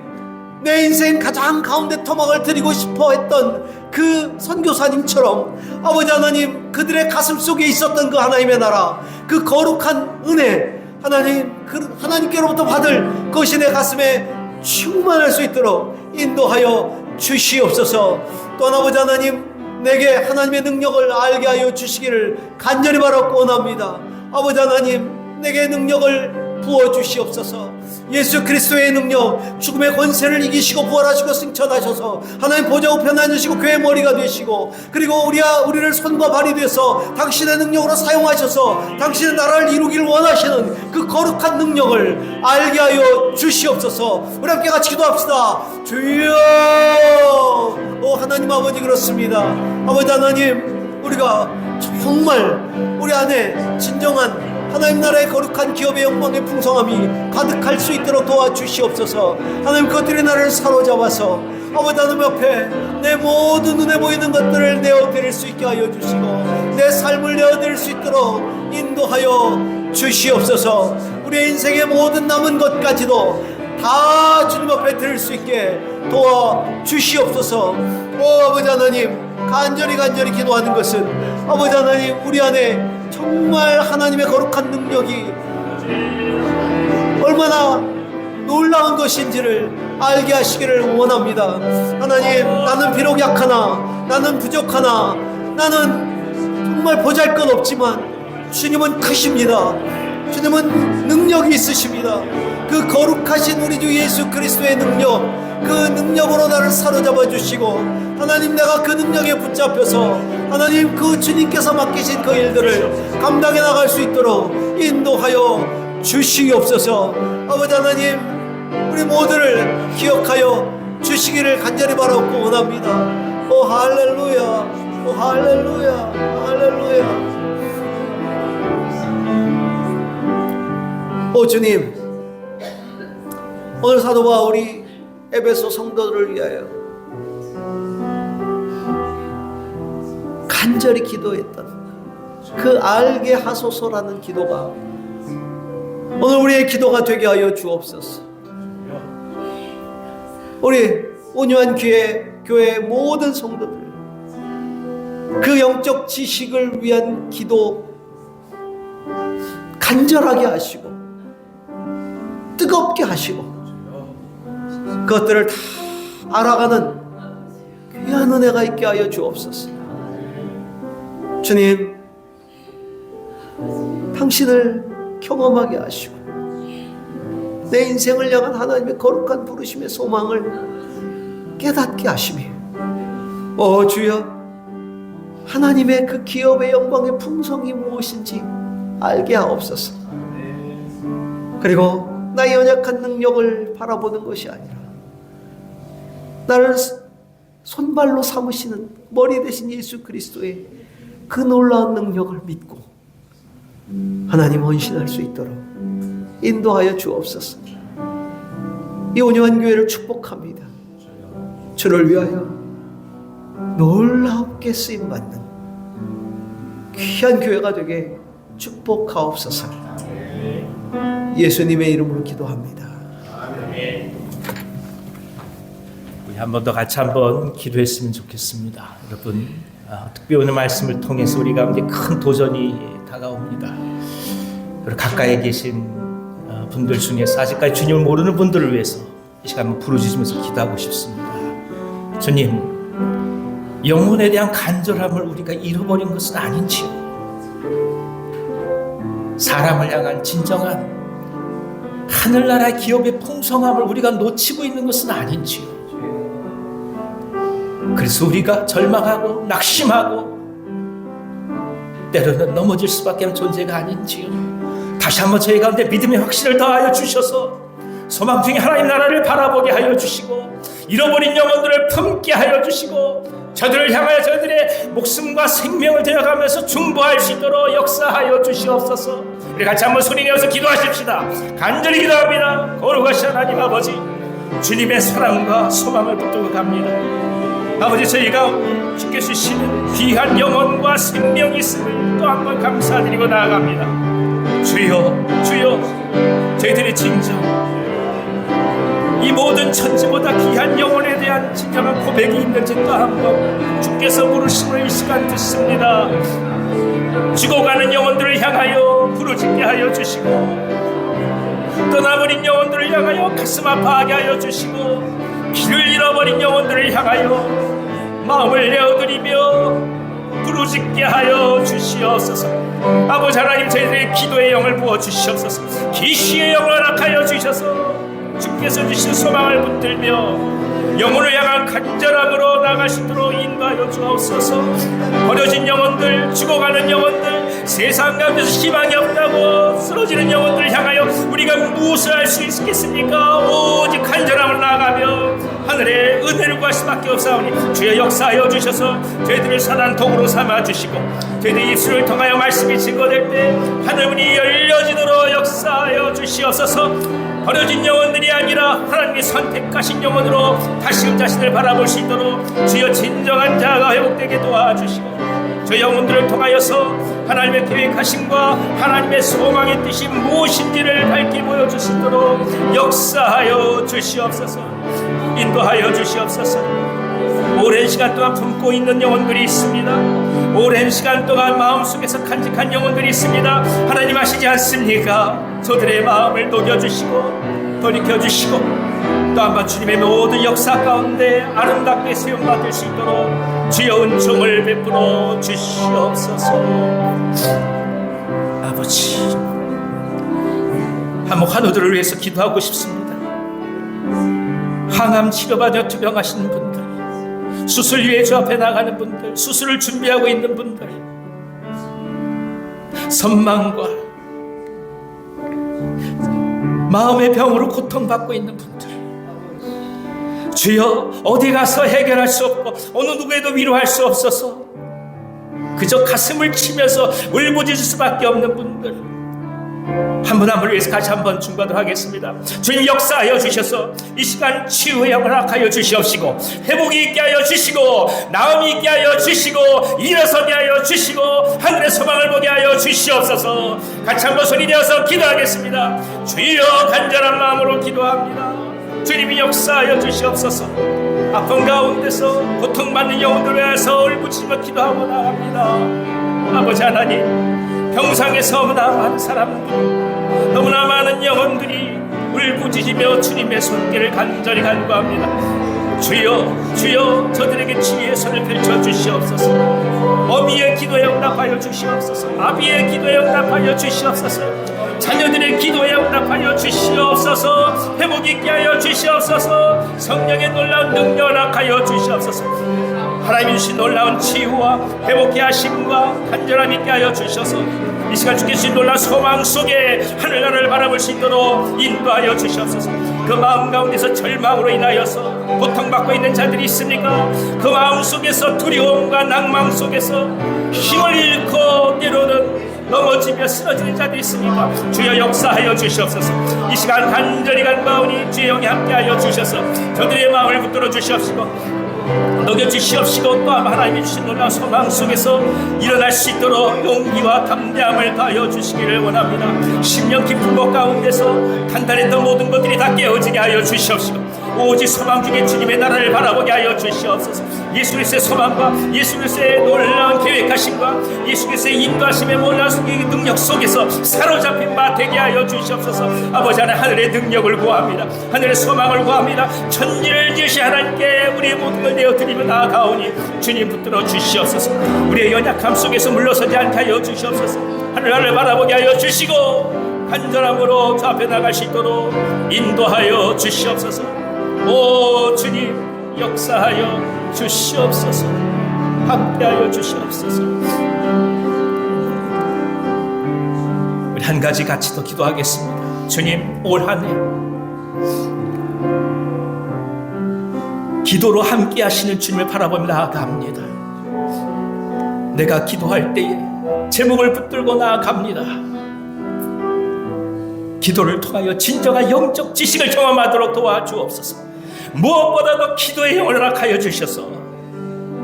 내 인생 가장 가운데 토막을 드리고 싶어 했던 그 선교사님처럼 아버지 하나님 그들의 가슴 속에 있었던 그 하나님의 나라 그 거룩한 은혜 하나님 그 하나님께로부터 받을 것이 내 가슴에 충만할 수 있도록 인도하여 주시옵소서. 또한 아버지 하나님 내게 하나님의 능력을 알게 하여 주시기를 간절히 바라고 원합니다. 아버지 하나님 내게 능력을 부어주시옵소서. 예수 그리스도의 능력 죽음의 권세를 이기시고 부활하시고 승천하셔서 하나님 보좌 우편에 앉으시고 교회의 머리가 되시고 그리고 우리를 손과 발이 돼서 당신의 능력으로 사용하셔서 당신의 나라를 이루기를 원하시는 그 거룩한 능력을 알게 하여 주시옵소서. 우리 함께 같이 기도합시다. 주여 오 하나님 아버지 그렇습니다. 아버지 하나님 우리가 정말 우리 안에 진정한 하나님 나라의 거룩한 기업의 영광의 풍성함이 가득할 수 있도록 도와주시옵소서. 하나님 그것들이 나를 사로잡아서 아버지 하나님 앞에 내 모든 눈에 보이는 것들을 내어드릴 수 있게 하여 주시고 내 삶을 내어드릴 수 있도록 인도하여 주시옵소서. 우리의 인생의 모든 남은 것까지도 다 주님 앞에 드릴 수 있게 도와주시옵소서. 오 아버지 하나님 간절히 기도하는 것은 아버지 하나님 우리 안에 정말 하나님의 거룩한 능력이 얼마나 놀라운 것인지를 알게 하시기를 원합니다. 하나님 나는 비록 약하나 나는 부족하나 나는 정말 보잘것없지만 주님은 크십니다. 주님은 능력이 있으십니다. 그 거룩하신 우리 주 예수 그리스도의 능력 그 능력으로 나를 사로잡아 주시고 하나님 내가 그 능력에 붙잡혀서 하나님 그 주님께서 맡기신 그 일들을 감당해 나갈 수 있도록 인도하여 주시옵소서. 아버지 하나님 우리 모두를 기억하여 주시기를 간절히 바라고 원합니다. 오 할렐루야 오 할렐루야 할렐루야. 오 주님 오늘 사도 바울이 에베소 성도들을 위하여 간절히 기도했던 그 알게 하소서라는 기도가 오늘 우리의 기도가 되게 하여 주옵소서. 우리 온유한 교회 모든 성도들 그 영적 지식을 위한 기도 간절하게 하시고 뜨겁게 하시고 그것들을 다 알아가는 귀한 은혜가 있게 하여 주옵소서. 주님, 당신을 경험하게 하시고 내 인생을 향한 하나님의 거룩한 부르심의 소망을 깨닫게 하시며 주여, 하나님의 그 기업의 영광의 풍성이 무엇인지 알게 하옵소서. 그리고 나의 연약한 능력을 바라보는 것이 아니라 나를 손발로 삼으시는 머리 대신 예수 그리스도의 그 놀라운 능력을 믿고 하나님 헌신할 수 있도록 인도하여 주옵소서. 이 온유한 교회를 축복합니다. 주를 위하여 놀랍게 쓰임받는 귀한 교회가 되게 축복하옵소서. 예수님의 이름으로 기도합니다. 우리 한 번 더 같이 한번 기도했으면 좋겠습니다. 여러분, 특별히 오늘 말씀을 통해서 우리 가운데 큰 도전이 다가옵니다. 그리고 가까이 계신 분들 중에서 아직까지 주님을 모르는 분들을 위해서 이 시간 한번 부르짖으면서 기도하고 싶습니다. 주님, 영혼에 대한 간절함을 우리가 잃어버린 것은 아닌지요? 사람을 향한 진정한 하늘나라의 기업의 풍성함을 우리가 놓치고 있는 것은 아닌지요? 그래서 우리가 절망하고 낙심하고 때로는 넘어질 수밖에 없는 존재가 아닌지요? 다시 한번 저희 가운데 믿음의 확신을 더하여 주셔서 소망 중에 하나님 나라를 바라보게 하여 주시고 잃어버린 영혼들을 품게 하여 주시고 저들을 향하여 저들의 목숨과 생명을 되어가면서 중보할 수 있도록 역사하여 주시옵소서. 우리 같이 한번 소리내어서 기도하십시다. 간절히 기도합니다. 거룩하신 하나님 아버지, 주님의 사랑과 소망을 붙들고 갑니다. 아버지, 저희가 주께 주시는 귀한 영혼과 생명이 있음을 또 한 번 감사드리고 나아갑니다. 주여, 주여, 저희들의 진정 이 모든 천지보다 귀한 영혼에 대한 진정한 고백이 있는지 또 한 번 주께서 부르심을 이 시간 듣습니다. 죽어가는 영혼들을 향하여 부르짖게 하여 주시고 떠나버린 영혼들을 향하여 가슴 아파하게 하여 주시고 길을 잃어버린 영혼들을 향하여 마음을 내어드리며 부르짖게 하여 주시옵소서. 아버지 하나님, 저희들의 기도의 영을 부어주시옵소서. 기시의 영을 허락하여 주셔서 주께서 주신 소망을 붙들며 영혼을 향한 간절함으로 나가시도록 인도하여 주옵소서. 버려진 영혼들, 죽어가는 영혼들, 세상 가운데서 희망이 없다고 쓰러지는 영혼들을 향하여 우리가 무엇을 할 수 있겠습니까? 오직 간절함을 나아가며 하늘의 은혜를 구할 수밖에 없사오니 주여 역사하여 주셔서 저희들을 선한 도구로 삼아주시고 저희들의 입술을 통하여 말씀이 증거될 때 하늘문이 열려지도록 역사하여 주시옵소서. 버려진 영혼들이 아니라 하나님이 선택하신 영혼으로 다시금 자신을 바라볼 수 있도록 주여 진정한 자아가 회복되게 도와주시고 저 영혼들을 통하여서 하나님의 계획하심과 하나님의 소망의 뜻이 무엇인지를 밝히 보여주시도록 역사하여 주시옵소서. 인도하여 주시옵소서. 오랜 시간 동안 품고 있는 영혼들이 있습니다. 오랜 시간 동안 마음속에서 간직한 영혼들이 있습니다. 하나님 아시지 않습니까? 저들의 마음을 녹여주시고 돌이켜주시고 또 한번 주님의 모든 역사 가운데 아름답게 세움받을 수 있도록 주여 은총을 베풀어 주시옵소서. 아버지, 한목 한우들을 위해서 기도하고 싶습니다. 항암 치료받아 투병하시는 분들, 수술 위해 주 앞에 나가는 분들, 수술을 준비하고 있는 분들, 선망과 마음의 병으로 고통받고 있는 분들, 주여 어디 가서 해결할 수 없고 어느 누구에도 위로할 수 없어서 그저 가슴을 치면서 울부짖을 수밖에 없는 분들, 한 분 한 분을 위해서 같이 한번 중보하도록 하겠습니다. 주님 역사하여 주셔서 이 시간 치유의 영을 허락하여 주시옵시고 회복이 있게 하여 주시고 나음이 있게 하여 주시고 일어서게 하여 주시고 하늘의 소망을 보게 하여 주시옵소서. 같이 한번 소리 내어서 기도하겠습니다. 주여 간절한 마음으로 기도합니다. 주님이 역사하여 주시옵소서. 아픈 가운데서 고통받는 영혼들 위해서 울부짖으며 기도하고 나갑니다. 아버지 하나님, 병상에서 너무나 많은 사람들, 너무나 많은 영혼들이 울부짖으며 주님의 손길을 간절히 간구합니다. 주여, 주여, 저들에게 치유의 손을 펼쳐 주시옵소서. 어미의 기도에 응답하여 주시옵소서. 아비의 기도에 응답하여 주시옵소서. 자녀들의 기도에 응답하여 주시옵소서. 회복 있게 하여 주시옵소서. 성령의 놀라운 능력을 허락하여 주시옵소서. 하나님이 주신 놀라운 치유와 회복케 하심과 간절함 있게 하여 주셔서 이 시간 주께 주신 놀라운 소망 속에 하늘나라를 바라볼 수 있도록 인도하여 주시옵소서. 그 마음 가운데서 절망으로 인하여서 고통받고 있는 자들이 있습니까? 그 마음 속에서 두려움과 낭망 속에서 힘을 잃고 때로는 넘어지며 쓰러지는 자들이 있습니까? 주여 역사하여 주시옵소서. 이 시간 간절히 간구하오니 주의 영이 함께하여 주셔서 저들의 마음을 붙들어 주시옵시고 녹여주시옵시고 또 하나님이 주신 놀라운 소망 속에서 일어날 수 있도록 용기와 담대함을 더하여 주시기를 원합니다. 10년 깊은 곳 가운데서 단단했던 모든 것들이 다 깨어지게 하여 주시옵시고 오직 소망 중에 주님의 나라를 바라보게 하여 주시옵소서. 예수 그리스도의 소망과 예수 그리스도의 놀라운 계획하심과 예수 그리스도의 인도하심의 놀라운 능력 속에서 사로잡힌 바 되게 하여 주시옵소서. 아버지 하늘의 능력을 구합니다. 하늘의 소망을 구합니다. 천지를 지으신 하나님께 우리의 모든 걸 내어드리며 나아가오니 주님 붙들어 주시옵소서. 우리의 연약함 속에서 물러서지 않게 하여 주시옵소서. 하늘을 바라보게 하여 주시고 간절함으로 저 앞에 나갈 수 있도록 인도하여 주시옵소서. 오 주님 역사하여 주시옵소서. 함께하여 주시옵소서. 우리 한 가지 같이 더 기도하겠습니다. 주님 올 한 해 기도로 함께 하시는 주님을 바라보며 나아갑니다. 내가 기도할 때에 제목을 붙들고 나아갑니다. 기도를 통하여 진정한 영적 지식을 경험하도록 도와주옵소서. 무엇보다도 기도의 영을 허락하여 주셔서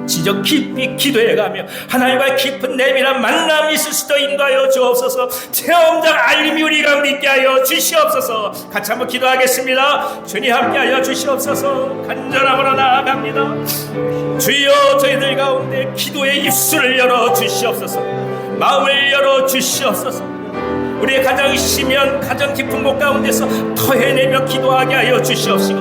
진정 깊이 기도해가며 하나님과의 깊은 내밀한 만남이 있을 수도 인도하여 주옵소서. 체험적 알림이 우리 가운데 있게 하여 주시옵소서. 같이 한번 기도하겠습니다. 주님 함께하여 주시옵소서. 간절함으로 나아갑니다. 주여 저희들 가운데 기도의 입술을 열어 주시옵소서. 마음을 열어 주시옵소서. 우리의 가정 시면 가정 깊은 곳 가운데서 토해내며 기도하게 하여 주시옵시고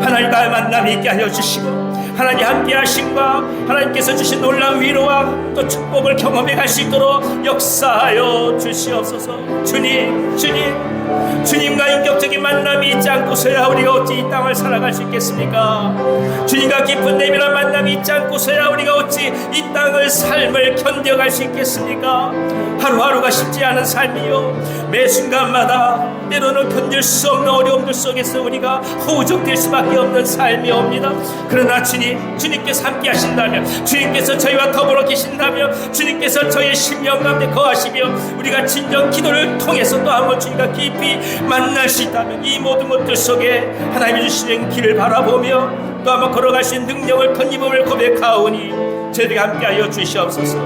하나님과의 만남이 있게 하여 주시고 하나님 함께 하심과 하나님께서 주신 놀라운 위로와 또 축복을 경험해 갈 수 있도록 역사하여 주시옵소서. 주님과 인격적인 만남이 있지 않고서야 우리가 어찌 이 땅을 살아갈 수 있겠습니까? 주님과 깊은 내밀한 만남이 있지 않고서야 우리가 어찌 이 땅을 삶을 견뎌갈 수 있겠습니까? 하루하루가 쉽지 않은 삶이요 매 순간마다 때로는 견딜 수 없는 어려움들 속에서 우리가 허우적될 수밖에 없는 삶이옵니다. 그러나 주님께서 함께 하신다면 주님께서 저희와 더불어 계신다면 주님께서 저희의 심령 가운데 거하시며 우리가 진정 기도를 통해서 또 한번 주님과 깊이 만날 수 있다면 이 모든 것들 속에 하나님이 주시는 길을 바라보며 또 한번 걸어갈 수 있는 능력을 덧입음을 고백하오니 저희에게 함께하여 주시옵소서.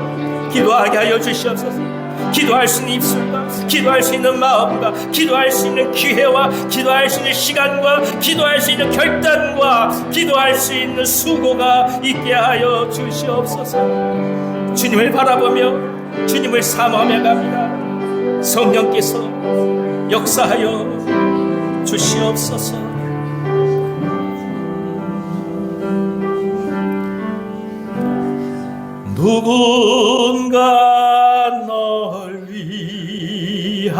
기도하게 하여 주시옵소서. 기도할 수 있는 입술과 기도할 수 있는 마음과 기도할 수 있는 기회와 기도할 수 있는 시간과 기도할 수 있는 결단과 기도할 수 있는 수고가 있게 하여 주시옵소서. 주님을 바라보며 주님을 사모하며 갑니다. 성령께서 역사하여 주시옵소서. 누군가 널 위하여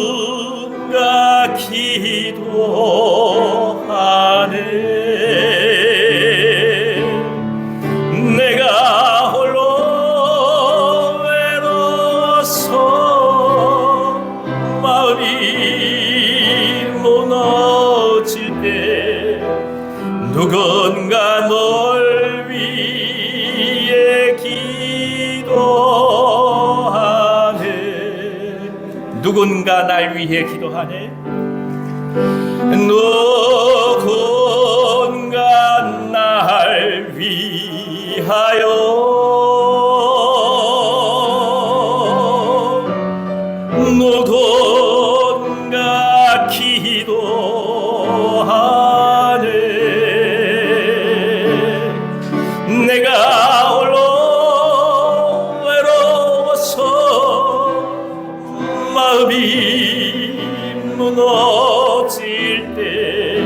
누군가 기도하네. 내가 홀로 외로워서 마음이 무너질 때 누군가 널 위하여 누군가 날 위해 기도하네. 누군가 날 위하여 누군가 기도하네. 내가 홀로 외로워서 마음이 무너질 때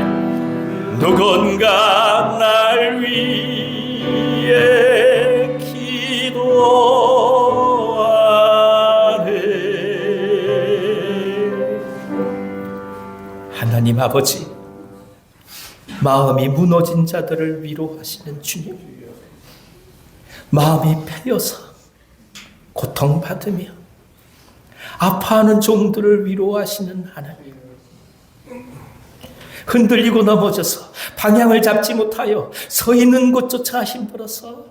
누군가 날 위해 기도하네. 하나님 아버지, 마음이 무너진 자들을 위로하시는 주님, 마음이 패여서 고통받으며 아파하는 종들을 위로하시는 하나님, 흔들리고 넘어져서 방향을 잡지 못하여 서 있는 곳조차 힘들어서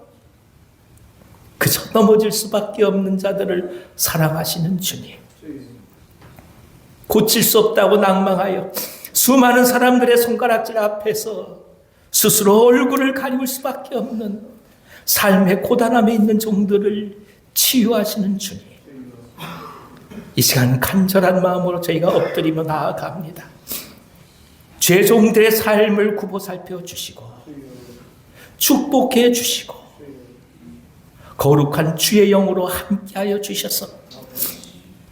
그저 넘어질 수밖에 없는 자들을 사랑하시는 주님, 고칠 수 없다고 낭망하여 수많은 사람들의 손가락질 앞에서 스스로 얼굴을 가리울 수밖에 없는 삶의 고단함에 있는 종들을 치유하시는 주님, 이 시간 간절한 마음으로 저희가 엎드리며 나아갑니다. 죄종들의 삶을 굽어 살펴주시고 축복해 주시고 거룩한 주의 영으로 함께하여 주셔서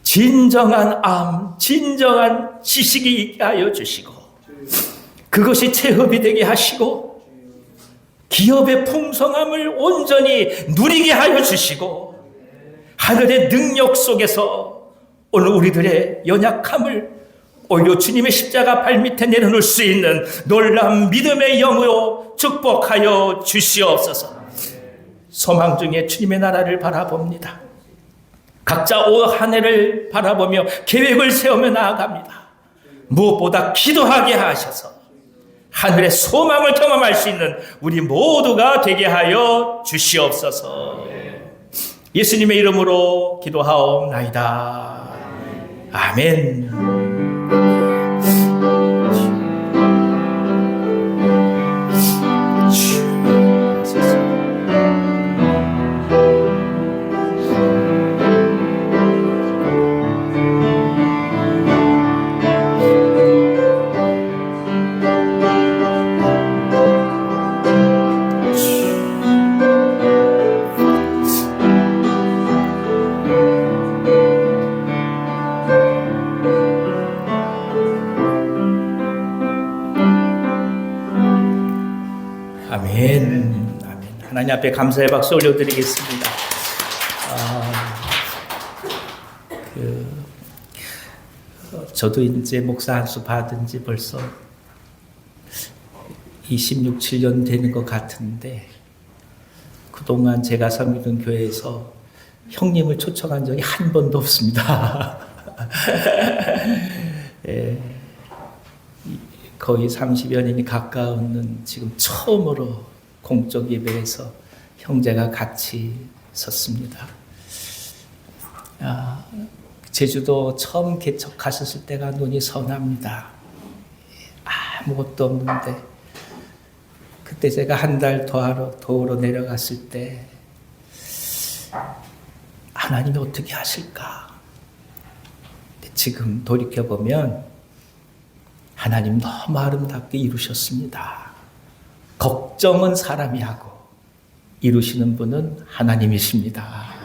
진정한 암, 진정한 지식이 있게 하여 주시고 그것이 체험이 되게 하시고 기업의 풍성함을 온전히 누리게 하여 주시고 하늘의 능력 속에서 오늘 우리들의 연약함을 오히려 주님의 십자가 발밑에 내려놓을 수 있는 놀라운 믿음의 영으로 축복하여 주시옵소서. 소망 중에 주님의 나라를 바라봅니다. 각자 올 한 해를 바라보며 계획을 세우며 나아갑니다. 무엇보다 기도하게 하셔서 하늘의 소망을 경험할 수 있는 우리 모두가 되게 하여 주시옵소서. 예수님의 이름으로 기도하옵나이다. 아멘. 아멘. 아멘. 하나님 앞에 감사의 박수 올려드리겠습니다. 저도 이제 목사 안수 받은 지 벌써 26, 7년 되는 것 같은데 그동안 제가 섬기던 교회에서 형님을 초청한 적이 한 번도 없습니다. 예. 거의 30여 년이 가까운 지금 처음으로 공적 예배에서 형제가 같이 섰습니다. 제주도 처음 개척하셨을 때가 눈이 선합니다. 아무것도 없는데 그때 제가 한 달 도우러 내려갔을 때 하나님이 어떻게 하실까? 지금 돌이켜보면 하나님 너무 아름답게 이루셨습니다. 걱정은 사람이 하고 이루시는 분은 하나님이십니다.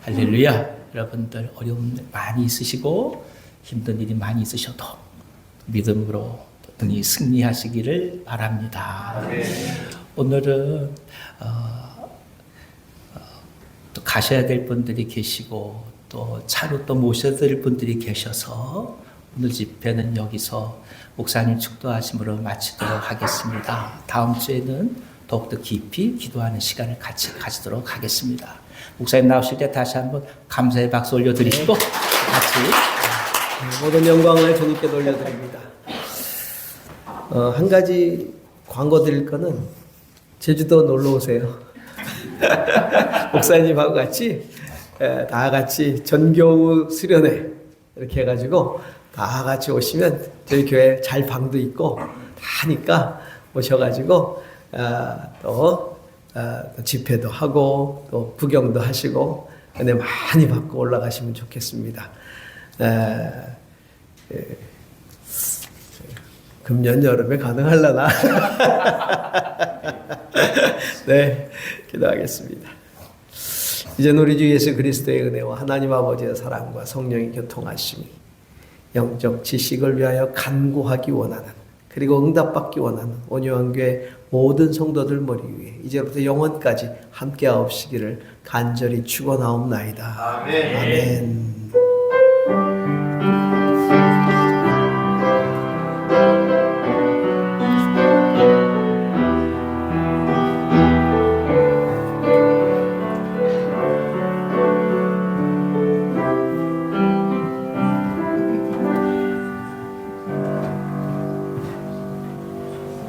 할렐루야. 여러분들 어려움 많이 있으시고 힘든 일이 많이 있으셔도 믿음으로 능히 승리하시기를 바랍니다. 오늘은 또 가셔야 될 분들이 계시고 또 차로 또 모셔야 될 분들이 계셔서 오늘 집회는 여기서 목사님 축도하심으로 마치도록 하겠습니다. 다음 주에는 더욱더 깊이 기도하는 시간을 같이 가지도록 하겠습니다. 목사님 나오실 때 다시 한번 감사의 박수 올려드리시고 같이 모든 영광을 주님께 돌려드립니다. 한 가지 광고 드릴 거는 제주도 놀러 오세요. 목사님하고 같이 다 같이 전교우 수련회 이렇게 해가지고 다 같이 오시면 저희 교회 잘 방도 있고 다 하니까 오셔가지고 또 집회도 하고 또 구경도 하시고 은혜 많이 받고 올라가시면 좋겠습니다. 금년 여름에 가능하려나? 네, 기도하겠습니다. 이제 우리 주 예수 그리스도의 은혜와 하나님 아버지의 사랑과 성령의 교통하심이 영적 지식을 위하여 간구하기 원하는 그리고 응답받기 원하는 온유한 교회 모든 성도들 머리 위에 이제부터 영원까지 함께하옵시기를 간절히 축원하옵나이다. 아멘. 아멘.